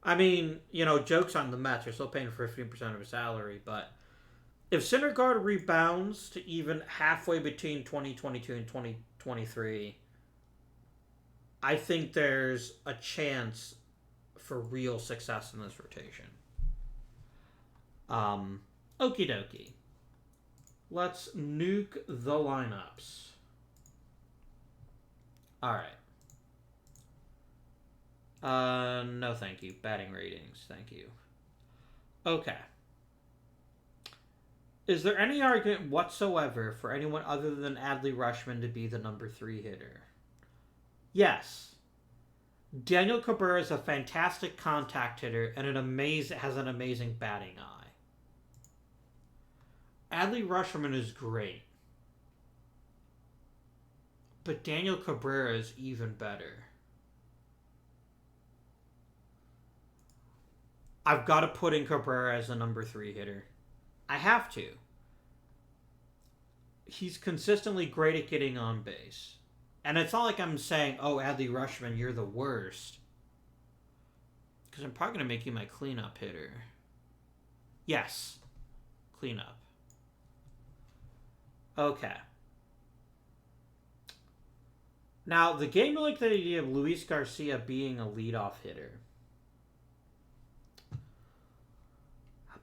I mean, jokes on the Mets. They're still paying 15% of his salary, but if Syndergaard rebounds to even halfway between 2022 and 2023, I think there's a chance for real success in this rotation. Okie dokie. Let's nuke the lineups. Alright. No thank you. Batting ratings, thank you. Okay. Is there any argument whatsoever for anyone other than Adley Rutschman to be the number 3 hitter? Yes. Daniel Cabrera is a fantastic contact hitter and has an amazing batting eye. Adley Rutschman is great. But Daniel Cabrera is even better. I've got to put in Cabrera as a number 3 hitter. I have to. He's consistently great at getting on base. And it's not like I'm saying, oh, Adley Rutschman, you're the worst. Because I'm probably going to make you my cleanup hitter. Yes. Cleanup. Okay. Now, the game liked the idea of Luis Garcia being a leadoff hitter.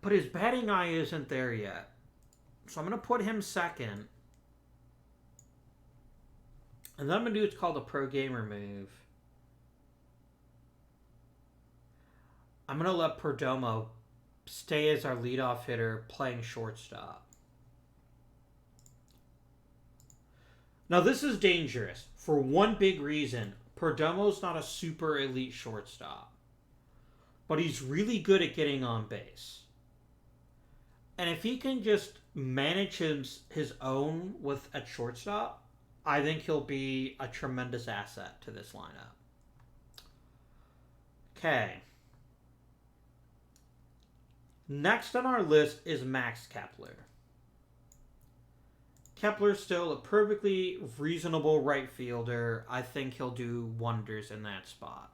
But his batting eye isn't there yet. So I'm going to put him second. And then I'm going to do what's called a pro gamer move. I'm going to let Perdomo stay as our leadoff hitter playing shortstop. Now, this is dangerous for one big reason. Perdomo's not a super elite shortstop. But he's really good at getting on base. And if he can just manage his own at shortstop, I think he'll be a tremendous asset to this lineup. Okay. Next on our list is Max Kepler. Kepler's still a perfectly reasonable right fielder. I think he'll do wonders in that spot.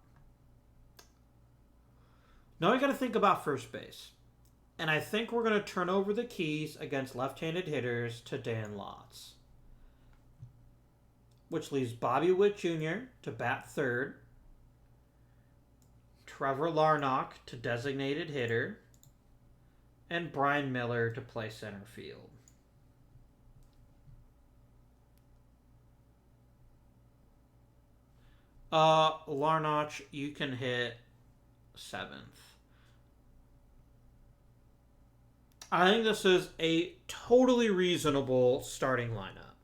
Now we got to think about first base. And I think we're going to turn over the keys against left-handed hitters to Dan Lotz. Which leaves Bobby Witt Jr. to bat third. Trevor Larnach to designated hitter. And Brian Miller to play center field. Larnach, you can hit 7th. I think this is a totally reasonable starting lineup.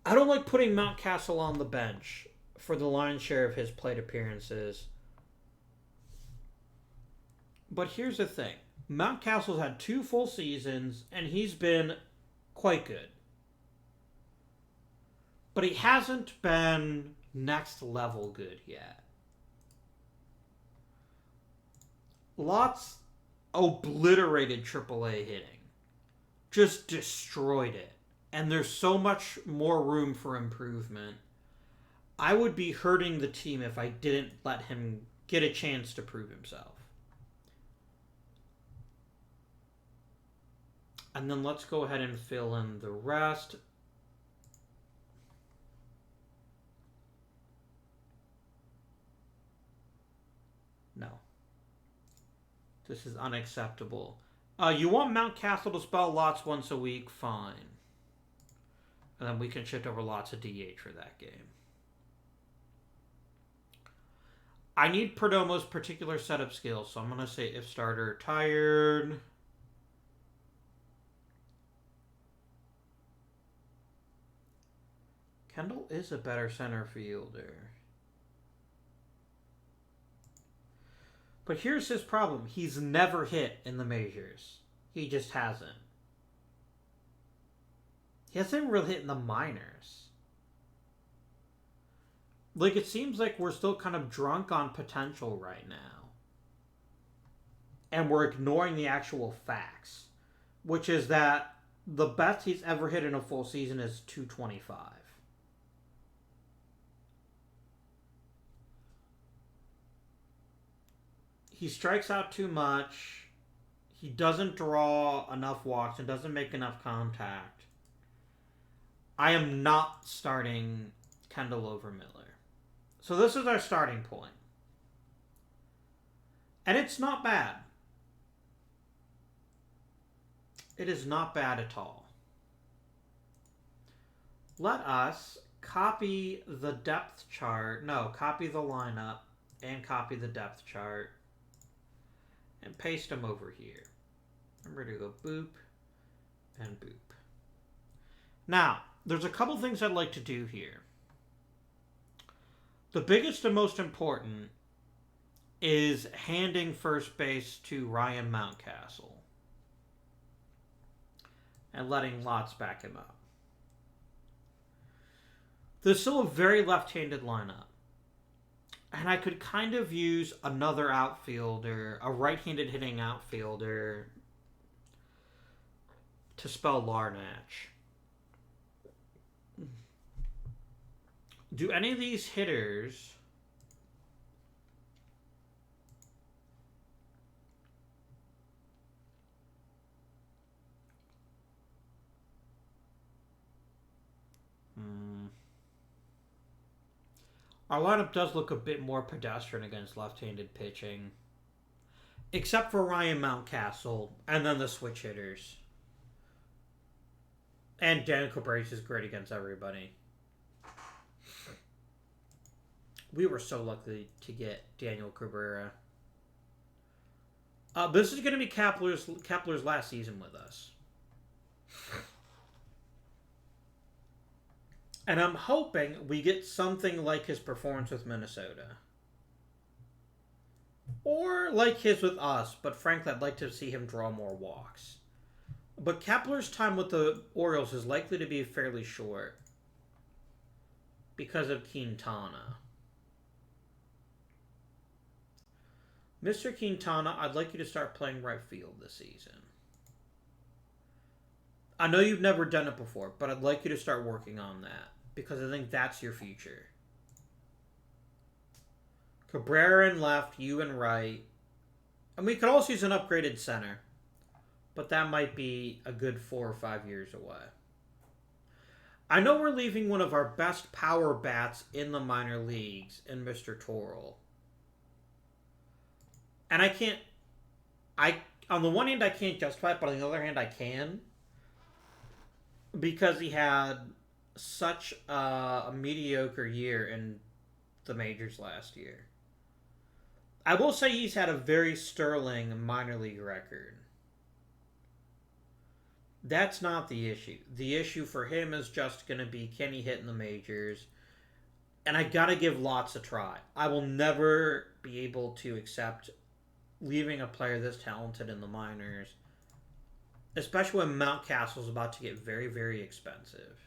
I don't like putting Mountcastle on the bench for the lion's share of his plate appearances. But here's the thing. Mountcastle's had 2 full seasons, and he's been quite good. But he hasn't been next level good yet. Lotz obliterated AAA hitting. Just destroyed it. And there's so much more room for improvement. I would be hurting the team if I didn't let him get a chance to prove himself. And then let's go ahead and fill in the rest. No. This is unacceptable. You want Mountcastle to spell lots once a week? Fine. And then we can shift over lots of DH for that game. I need Perdomo's particular setup skills, so I'm going to say if starter tired. Kendall is a better center fielder. But here's his problem. He's never hit in the majors. He just hasn't. He hasn't really hit in the minors. Like, it seems like we're still kind of drunk on potential right now. And we're ignoring the actual facts. Which is that the best he's ever hit in a full season is 225. He strikes out too much. He doesn't draw enough walks and doesn't make enough contact. I am not starting Kendall over Miller. So this is our starting point. And it's not bad. It is not bad at all. Let us copy the depth chart. No, copy the lineup and copy the depth chart. And paste them over here. I'm ready to go boop and boop. Now, there's a couple things I'd like to do here. The biggest and most important is handing first base to Ryan Mountcastle and letting Lotz back him up. There's still a very left-handed lineup. And I could kind of use another outfielder, a right-handed hitting outfielder, to spell Larnach. Do any of these hitters Our lineup does look a bit more pedestrian against left-handed pitching. Except for Ryan Mountcastle and then the switch hitters. And Dan Cabrera is great against everybody. We were so lucky to get Daniel Cabrera. This is going to be Kepler's last season with us. And I'm hoping we get something like his performance with Minnesota. Or like his with us, but frankly, I'd like to see him draw more walks. But Kepler's time with the Orioles is likely to be fairly short because of Quintana. Mr. Quintana, I'd like you to start playing right field this season. I know you've never done it before, but I'd like you to start working on that because I think that's your future. Cabrera in left, you in right. And we could also use an upgraded center, but that might be a good 4 or 5 years away. I know we're leaving one of our best power bats in the minor leagues in Mr. Torrell. And on the one hand, I can't justify it, but on the other hand, I can. Because he had such a mediocre year in the majors last year. I will say he's had a very sterling minor league record. That's not the issue. The issue for him is just going to be, can he hit in the majors? And I got to give Lotz a try. I will never be able to accept leaving a player this talented in the minors, especially when Mountcastle's about to get very, very expensive.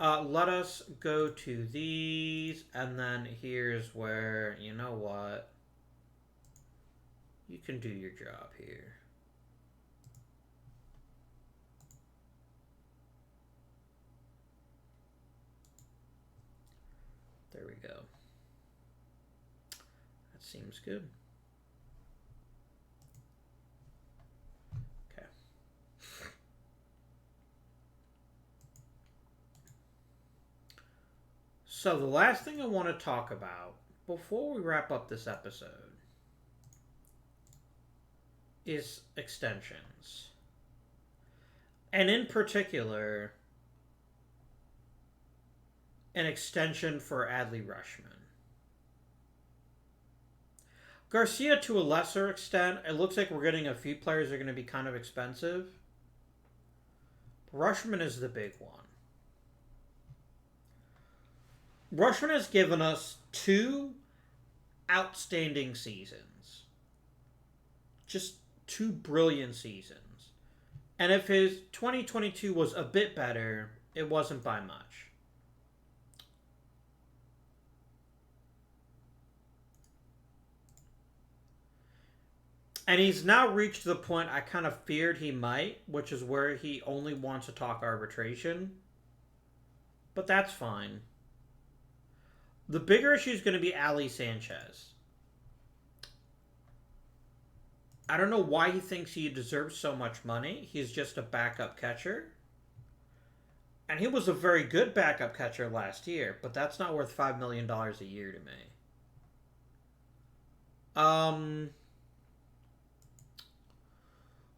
Let us go to these, and then here's where, you know what, you can do your job here. There we go. That seems good. Okay. So the last thing I want to talk about before we wrap up this episode is extensions. And in particular, an extension for Adley Rutschman. Garcia, to a lesser extent, it looks like we're getting a few players that are going to be kind of expensive. Rutschman is the big one. Rutschman has given us 2 outstanding seasons. Just 2 brilliant seasons. And if his 2022 was a bit better, it wasn't by much. And he's now reached the point I kind of feared he might, which is where he only wants to talk arbitration. But that's fine. The bigger issue is going to be Ali Sanchez. I don't know why he thinks he deserves so much money. He's just a backup catcher. And he was a very good backup catcher last year, but that's not worth $5 million a year to me.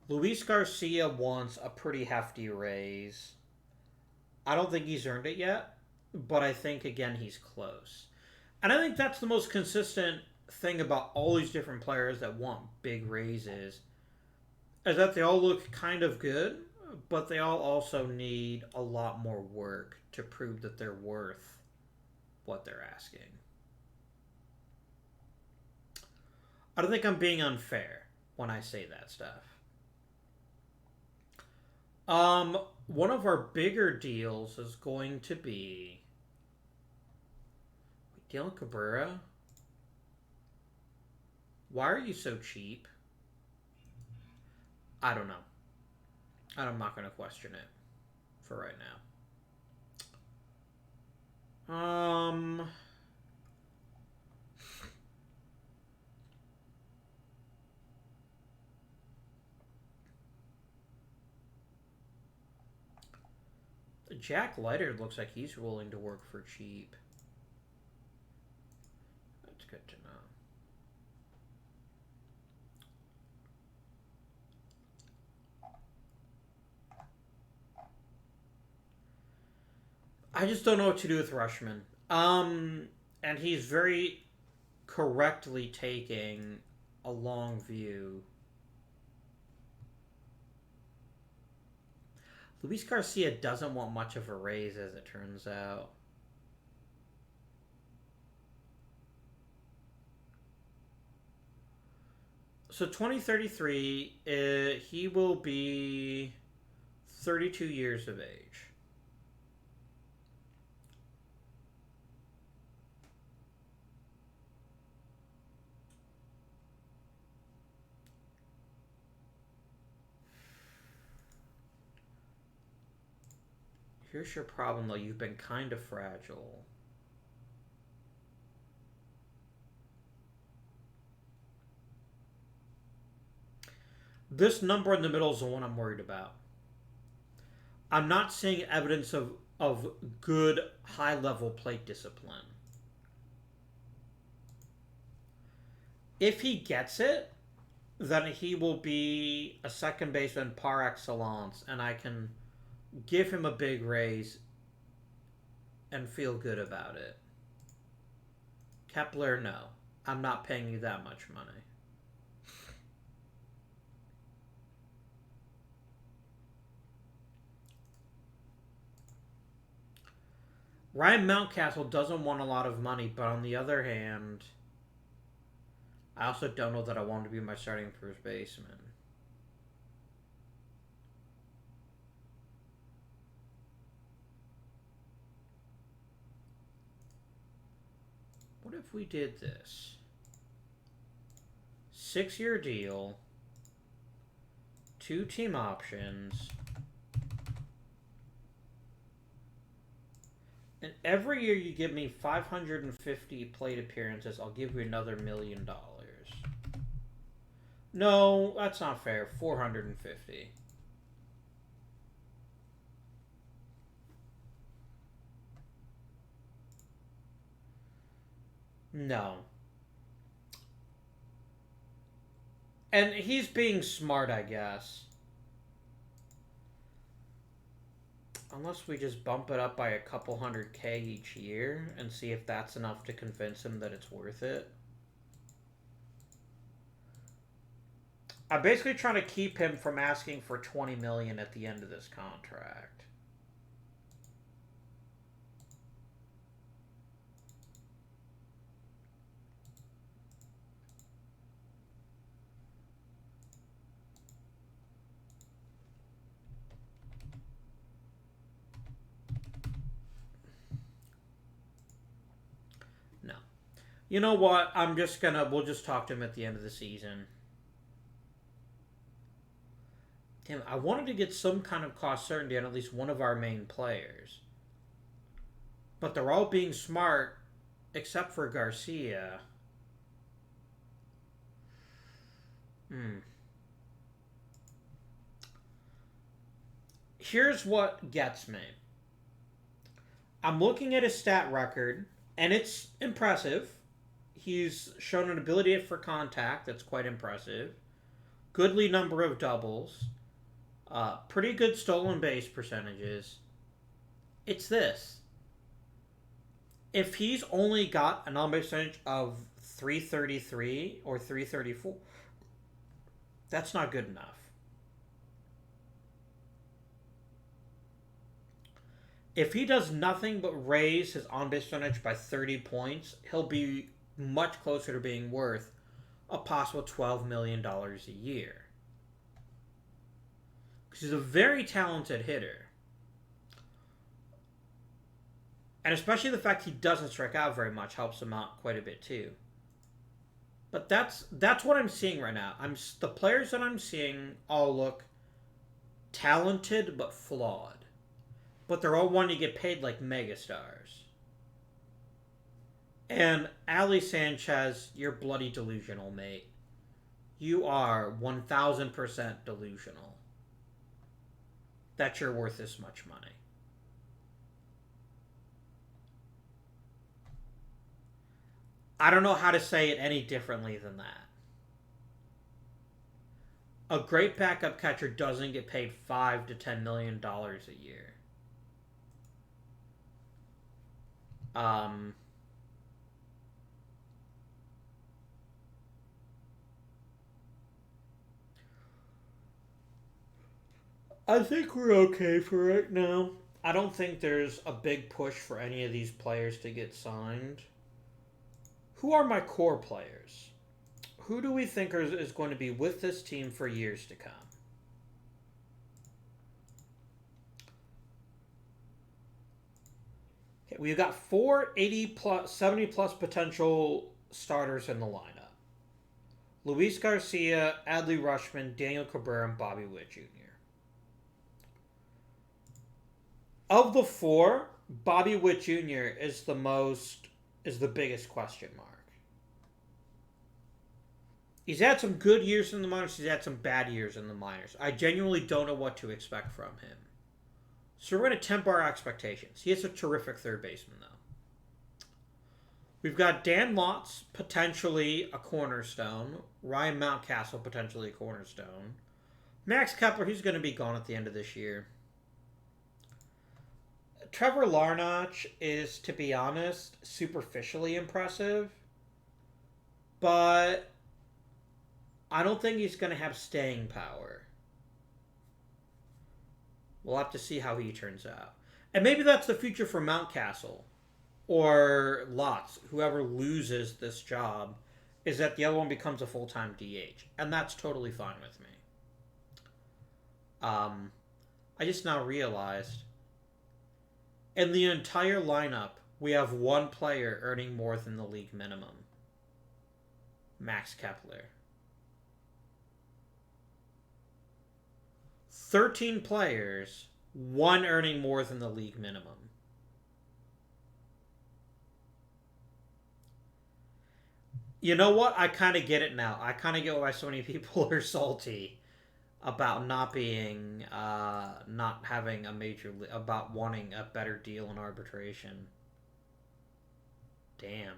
Luis Garcia wants a pretty hefty raise. I don't think he's earned it yet, but I think, again, he's close. And I think that's the most consistent thing about all these different players that want big raises, is that they all look kind of good, but they all also need a lot more work to prove that they're worth what they're asking. I don't think I'm being unfair when I say that stuff. One of our bigger deals is going to be Dylan Cabrera. Why are you so cheap? I don't know. I'm not going to question it for right now. Jack Leiter looks like he's willing to work for cheap. That's good to know. I just don't know what to do with Rutschman. And he's very correctly taking a long view. Luis Garcia doesn't want much of a raise, as it turns out. So 2033, he will be 32 years of age. Here's your problem, though. You've been kind of fragile. This number in the middle is the one I'm worried about. I'm not seeing evidence of good high-level plate discipline. If he gets it, then he will be a second baseman par excellence, and I can give him a big raise and feel good about it. Kepler, no. I'm not paying you that much money. Ryan Mountcastle doesn't want a lot of money, but on the other hand, I also don't know that I want to be my starting first baseman. What if we did this? 6-year deal, 2 team options, and every year you give me 550 plate appearances, I'll give you another $1 million. No, that's not fair. 450. No. And he's being smart, I guess. Unless we just bump it up by a couple hundred K each year and see if that's enough to convince him that it's worth it. I'm basically trying to keep him from asking for $20 million at the end of this contract. No. You know what? We'll just talk to him at the end of the season. Damn, I wanted to get some kind of cost certainty on at least one of our main players. But they're all being smart, except for Garcia. Here's what gets me. I'm looking at his stat record, and it's impressive. He's shown an ability for contact that's quite impressive. Goodly number of doubles. Pretty good stolen base percentages. It's this. If he's only got an on base percentage of 333 or 334, that's not good enough. If he does nothing but raise his on base percentage by 30 points, he'll be much closer to being worth a possible $12 million a year. Because he's a very talented hitter. And especially the fact he doesn't strike out very much helps him out quite a bit too. But that's what I'm seeing right now. The players that I'm seeing all look talented but flawed. But they're all wanting to get paid like megastars. And Ali Sanchez, you're bloody delusional, mate. You are 1000% delusional that you're worth this much money. I don't know how to say it any differently than that. A great backup catcher doesn't get paid $5 to $10 million a year. I think we're okay for right now. I don't think there's a big push for any of these players to get signed. Who are my core players? Who do we think is going to be with this team for years to come? Okay, we've got 70 plus potential starters in the lineup. Luis Garcia, Adley Rutschman, Daniel Cabrera, and Bobby Witt Jr. Of the four, Bobby Witt Jr. is the biggest question mark. He's had some good years in the minors. He's had some bad years in the minors. I genuinely don't know what to expect from him. So we're going to temper our expectations. He is a terrific third baseman, though. We've got Dan Lotz, potentially a cornerstone. Ryan Mountcastle, potentially a cornerstone. Max Kepler, he's going to be gone at the end of this year. Trevor Larnach is, to be honest, superficially impressive. But I don't think he's going to have staying power. We'll have to see how he turns out. And maybe that's the future for Mountcastle or Lotz. Whoever loses this job is that the other one becomes a full-time DH. And that's totally fine with me. I just now realized in the entire lineup, we have one player earning more than the league minimum. Max Kepler. 13 players, one earning more than the league minimum. You know what? I kind of get it now. I kind of get why so many people are salty about not having a major, about wanting a better deal in arbitration. Damn.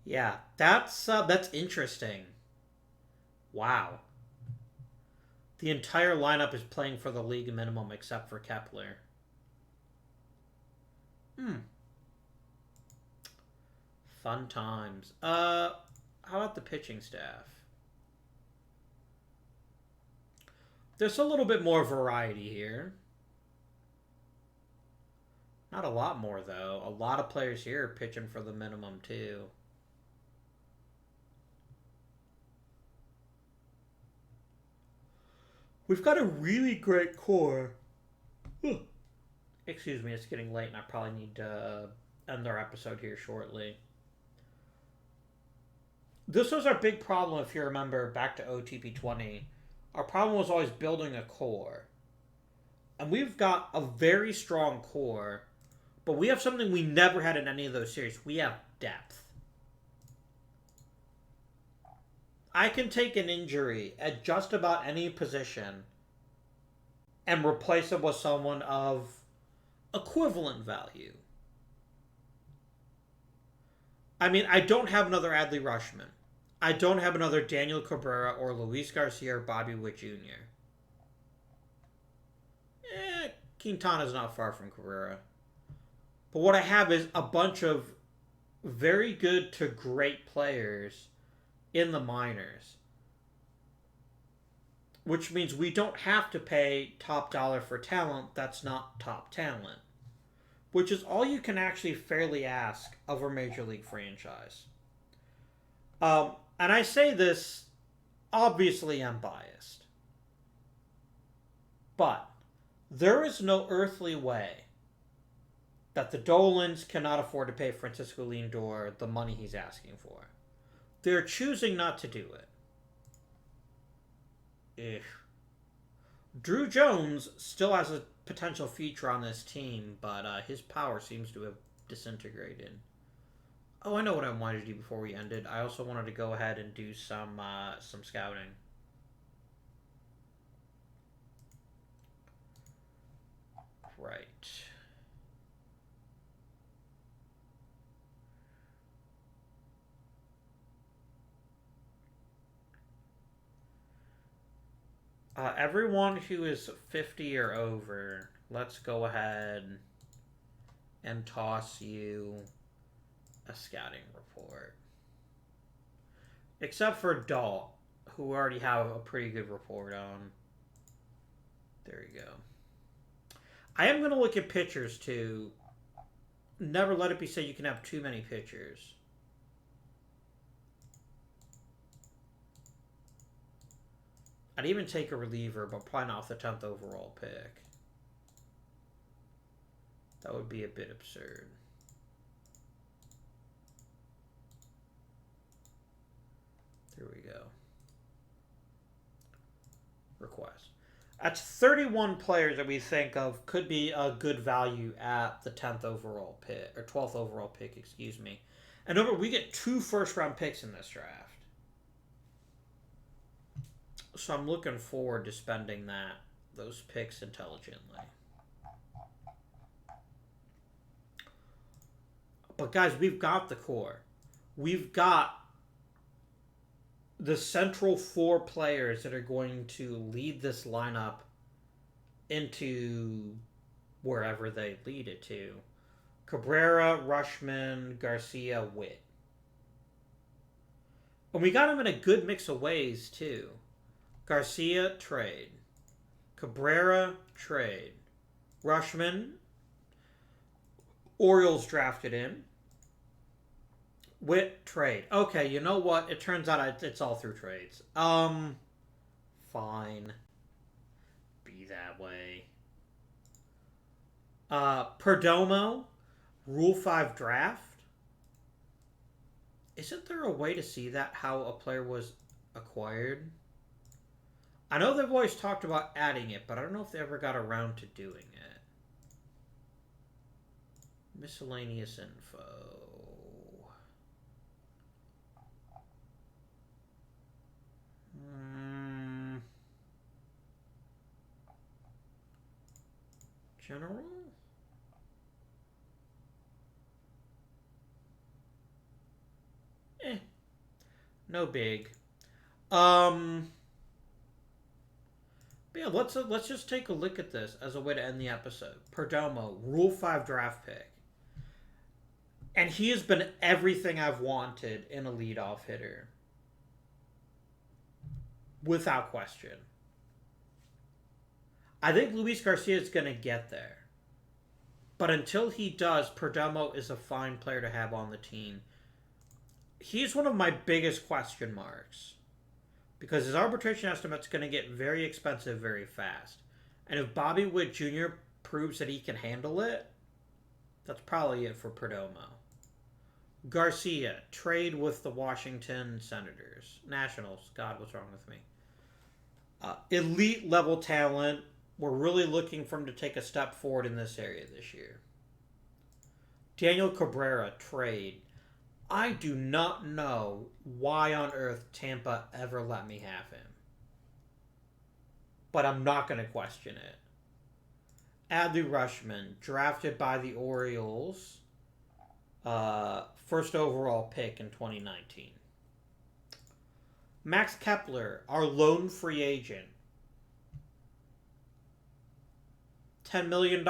Yeah, that's interesting. Wow. The entire lineup is playing for the league minimum except for Kepler. Hmm. Fun times. How about the pitching staff? There's a little bit more variety here. Not a lot more though. A lot of players here are pitching for the minimum too. We've got a really great core. Excuse me, it's getting late and I probably need to end our episode here shortly. This was our big problem, if you remember, back to OTP 20. Our problem was always building a core. And we've got a very strong core, but we have something we never had in any of those series. We have depth. I can take an injury at just about any position and replace it with someone of equivalent value. I mean, I don't have another Adley Rushman. I don't have another Daniel Cabrera or Luis Garcia or Bobby Witt Jr. Quintana's not far from Cabrera. But what I have is a bunch of very good to great players in the minors. Which means we don't have to pay top dollar for talent that's not top talent. Which is all you can actually fairly ask of a major league franchise. And I say this, obviously I'm biased. But there is no earthly way that the Dolans cannot afford to pay Francisco Lindor the money he's asking for. They're choosing not to do it. Ugh. Drew Jones still has a potential future on this team, but his power seems to have disintegrated. Oh, I know what I wanted to do before we ended. I also wanted to go ahead and do some scouting. Right. Everyone who is 50 or over, let's go ahead and toss you a scouting report. Except for Dalt, who we already have a pretty good report on. There you go. I am going to look at pitchers too. Never let it be said you can have too many pitchers. I'd even take a reliever, but probably not with the 10th overall pick. That would be a bit absurd. There we go. Request. That's 31 players that we think of could be a good value at the 10th overall pick, or 12th overall pick, excuse me. And remember, we get 2 first-round picks in this draft. So I'm looking forward to spending those picks intelligently. But guys, we've got the core. We've got the central 4 players that are going to lead this lineup into wherever they lead it to. Cabrera, Rushman, Garcia, Witt. And we got them in a good mix of ways, too. Garcia, trade. Cabrera, trade. Rushman, Orioles drafted in. Witt, trade. Okay, you know what? It turns out it's all through trades. Fine. Be that way. Perdomo, Rule 5 draft. Isn't there a way to see that, how a player was acquired? I know they've always talked about adding it, but I don't know if they ever got around to doing it. Miscellaneous info. General? No big. Um. But yeah, let's just take a look at this as a way to end the episode. Perdomo, Rule 5 draft pick. And he has been everything I've wanted in a leadoff hitter. Without question. I think Luis Garcia is going to get there. But until he does, Perdomo is a fine player to have on the team. He's one of my biggest question marks. Because his arbitration estimate's going to get very expensive very fast. And if Bobby Witt Jr. proves that he can handle it, that's probably it for Perdomo. Garcia, trade with the Washington Senators. Nationals. God, what's wrong with me? Elite level talent. We're really looking for him to take a step forward in this area this year. Daniel Cabrera, trade. I do not know why on earth Tampa ever let me have him. But I'm not going to question it. Adley Rutschman, drafted by the Orioles. First overall pick in 2019. Max Kepler, our lone free agent. $10 million,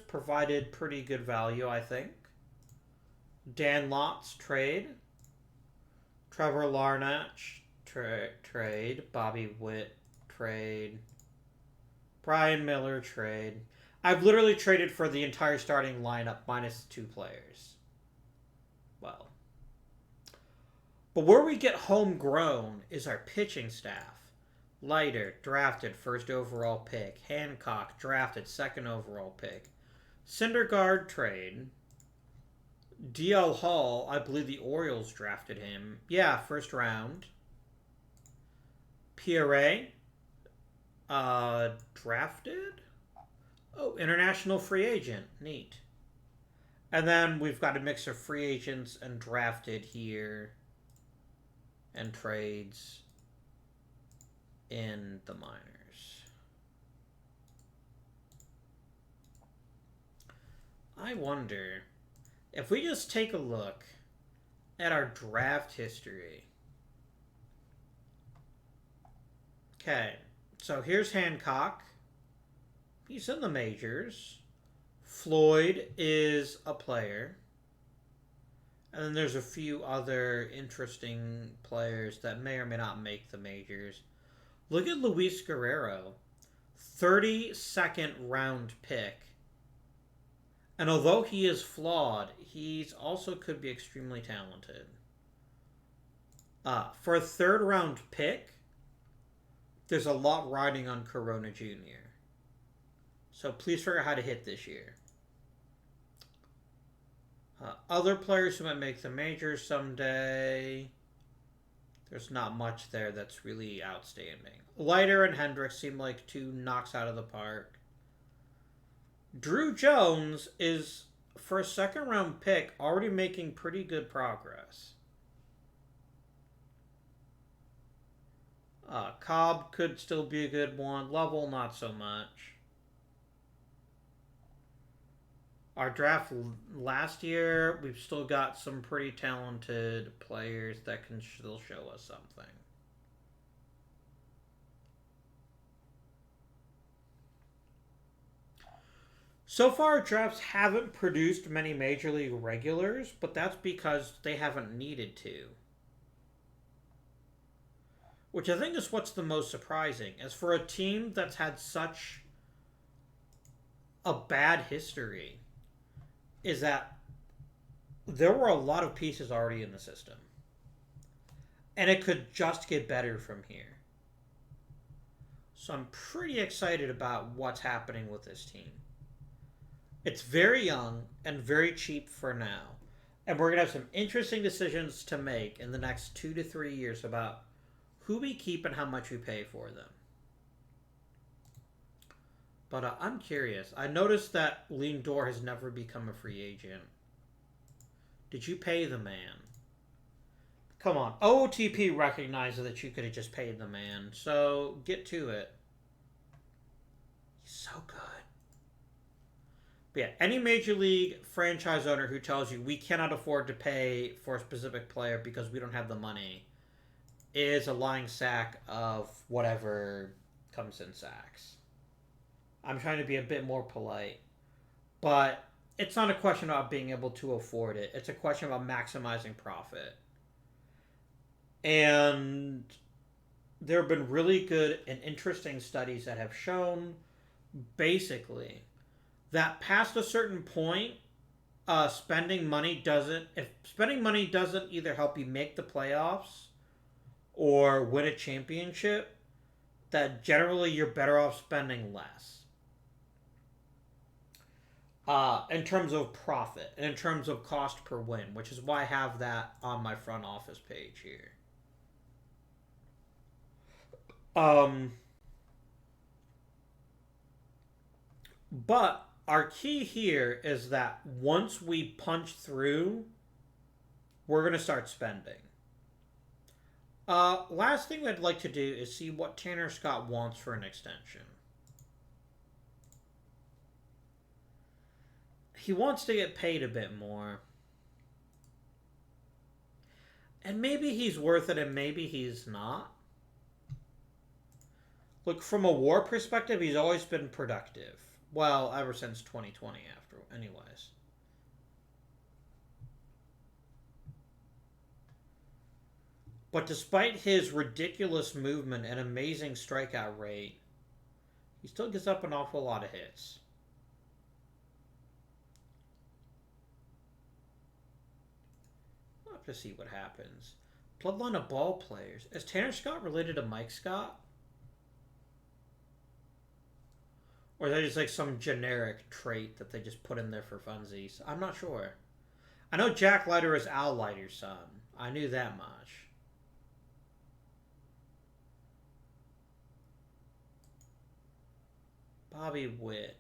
provided pretty good value, I think. Dan Lotz, trade. Trevor Larnach, trade. Bobby Witt, trade. Brian Miller, trade. I've literally traded for the entire starting lineup minus 2 players. Well. But where we get homegrown is our pitching staff. Leiter, drafted first overall pick. Hancock, drafted second overall pick. Syndergaard, trade. DL Hall, I believe the Orioles drafted him. Yeah, first round. PRA, drafted? Oh, international free agent. Neat. And then we've got a mix of free agents and drafted here. And trades in the minors. I wonder if we just take a look at our draft history. Okay, so here's Hancock. He's in the majors. Floyd is a player. And then there's a few other interesting players that may or may not make the majors. Look at Luis Guerrero. 32nd round pick. And although he is flawed, he also could be extremely talented. For a third round pick, there's a lot riding on Corona Jr. So please figure out how to hit this year. Other players who might make the majors someday. There's not much there that's really outstanding. Leiter and Hendricks seem like 2 knocks out of the park. Drew Jones is, for a second round pick, already making pretty good progress. Cobb could still be a good one. Lovell, not so much. Our draft last year, we've still got some pretty talented players that can still show us something. So far, drafts haven't produced many Major League regulars, but that's because they haven't needed to. Which I think is what's the most surprising. As for a team that's had such a bad history, is that there were a lot of pieces already in the system. And it could just get better from here. So I'm pretty excited about what's happening with this team. It's very young and very cheap for now. And we're going to have some interesting decisions to make in the next 2 to 3 years about who we keep and how much we pay for them. But I'm curious. I noticed that Lindor has never become a free agent. Did you pay the man? Come on. OOTP recognizes that you could have just paid the man. So get to it. He's so good. But yeah, any Major League franchise owner who tells you we cannot afford to pay for a specific player because we don't have the money is a lying sack of whatever comes in sacks. I'm trying to be a bit more polite. But it's not a question about being able to afford it. It's a question about maximizing profit. And there have been really good and interesting studies that have shown basically that past a certain point, spending money doesn't. If spending money doesn't either help you make the playoffs or win a championship, that generally you're better off spending less. In terms of profit and in terms of cost per win, which is why I have that on my front office page here. Um, but our key here is that once we punch through, we're going to start spending. Last thing I'd like to do is see what Tanner Scott wants for an extension. He wants to get paid a bit more. And maybe he's worth it and maybe he's not. Look, from a WAR perspective, he's always been productive. Well, ever since 2020 after, anyways. But despite his ridiculous movement and amazing strikeout rate, he still gives up an awful lot of hits. We'll have to see what happens. Bloodline of ball players. Is Tanner Scott related to Mike Scott? Or is that just like some generic trait that they just put in there for funsies? I'm not sure. I know Jack Leiter is Al Leiter's son. I knew that much. Bobby Witt.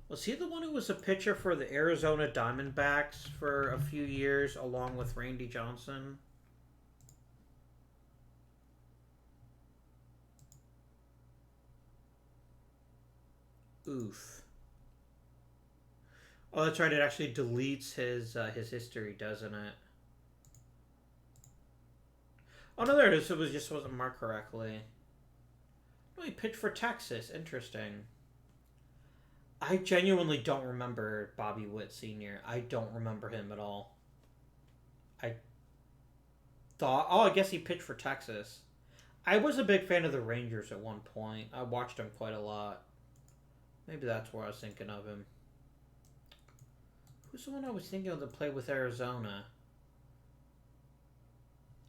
Was he the one who was a pitcher for the Arizona Diamondbacks for a few years along with Randy Johnson? Oof. Oh, that's right. It actually deletes his history, doesn't it? Oh no, there it is. It just wasn't marked correctly. Oh, he pitched for Texas. Interesting. I genuinely don't remember Bobby Witt Sr. I don't remember him at all. I thought, oh, I guess he pitched for Texas. I was a big fan of the Rangers at one point. I watched him quite a lot. Maybe that's where I was thinking of him. Who's the one I was thinking of that played with Arizona?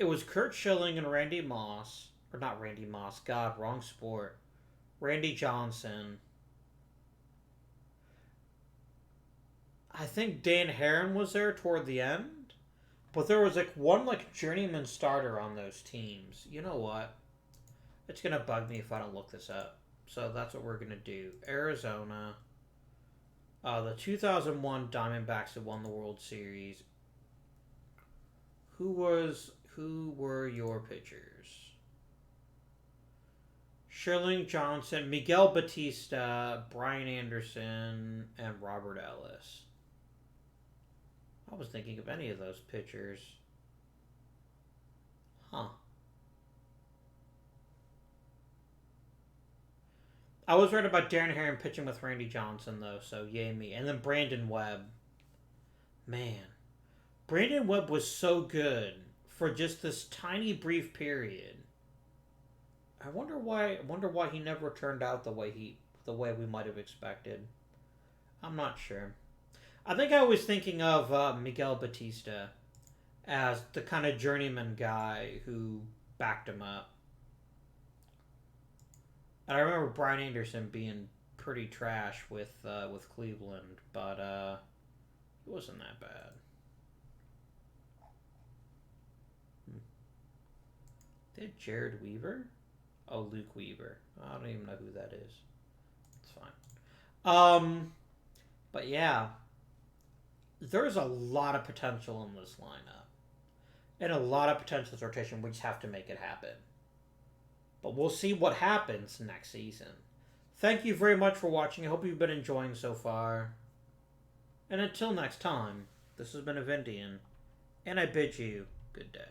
It was Kurt Schilling and Randy Moss. Or not Randy Moss. God, wrong sport. Randy Johnson. I think Dan Herron was there toward the end. But there was one journeyman starter on those teams. You know what? It's going to bug me if I don't look this up. So that's what we're going to do. Arizona. The 2001 Diamondbacks that won the World Series. Who were your pitchers? Schilling, Johnson, Miguel Batista, Brian Anderson, and Robert Ellis. I was thinking of any of those pitchers. Huh. I was right about Darren Herron pitching with Randy Johnson, though, so yay me. And then Brandon Webb. Man. Brandon Webb was so good for just this tiny brief period. I wonder why he never turned out the way we might have expected. I'm not sure. I think I was thinking of Miguel Batista as the kind of journeyman guy who backed him up. And I remember Brian Anderson being pretty trash with Cleveland, but it wasn't that bad. They had Jared Weaver? Oh, Luke Weaver. I don't even know who that is. It's fine. But yeah, there's a lot of potential in this lineup. And a lot of potential rotation. We just have to make it happen. But we'll see what happens next season. Thank you very much for watching. I hope you've been enjoying so far. And until next time, this has been Avindian, and I bid you good day.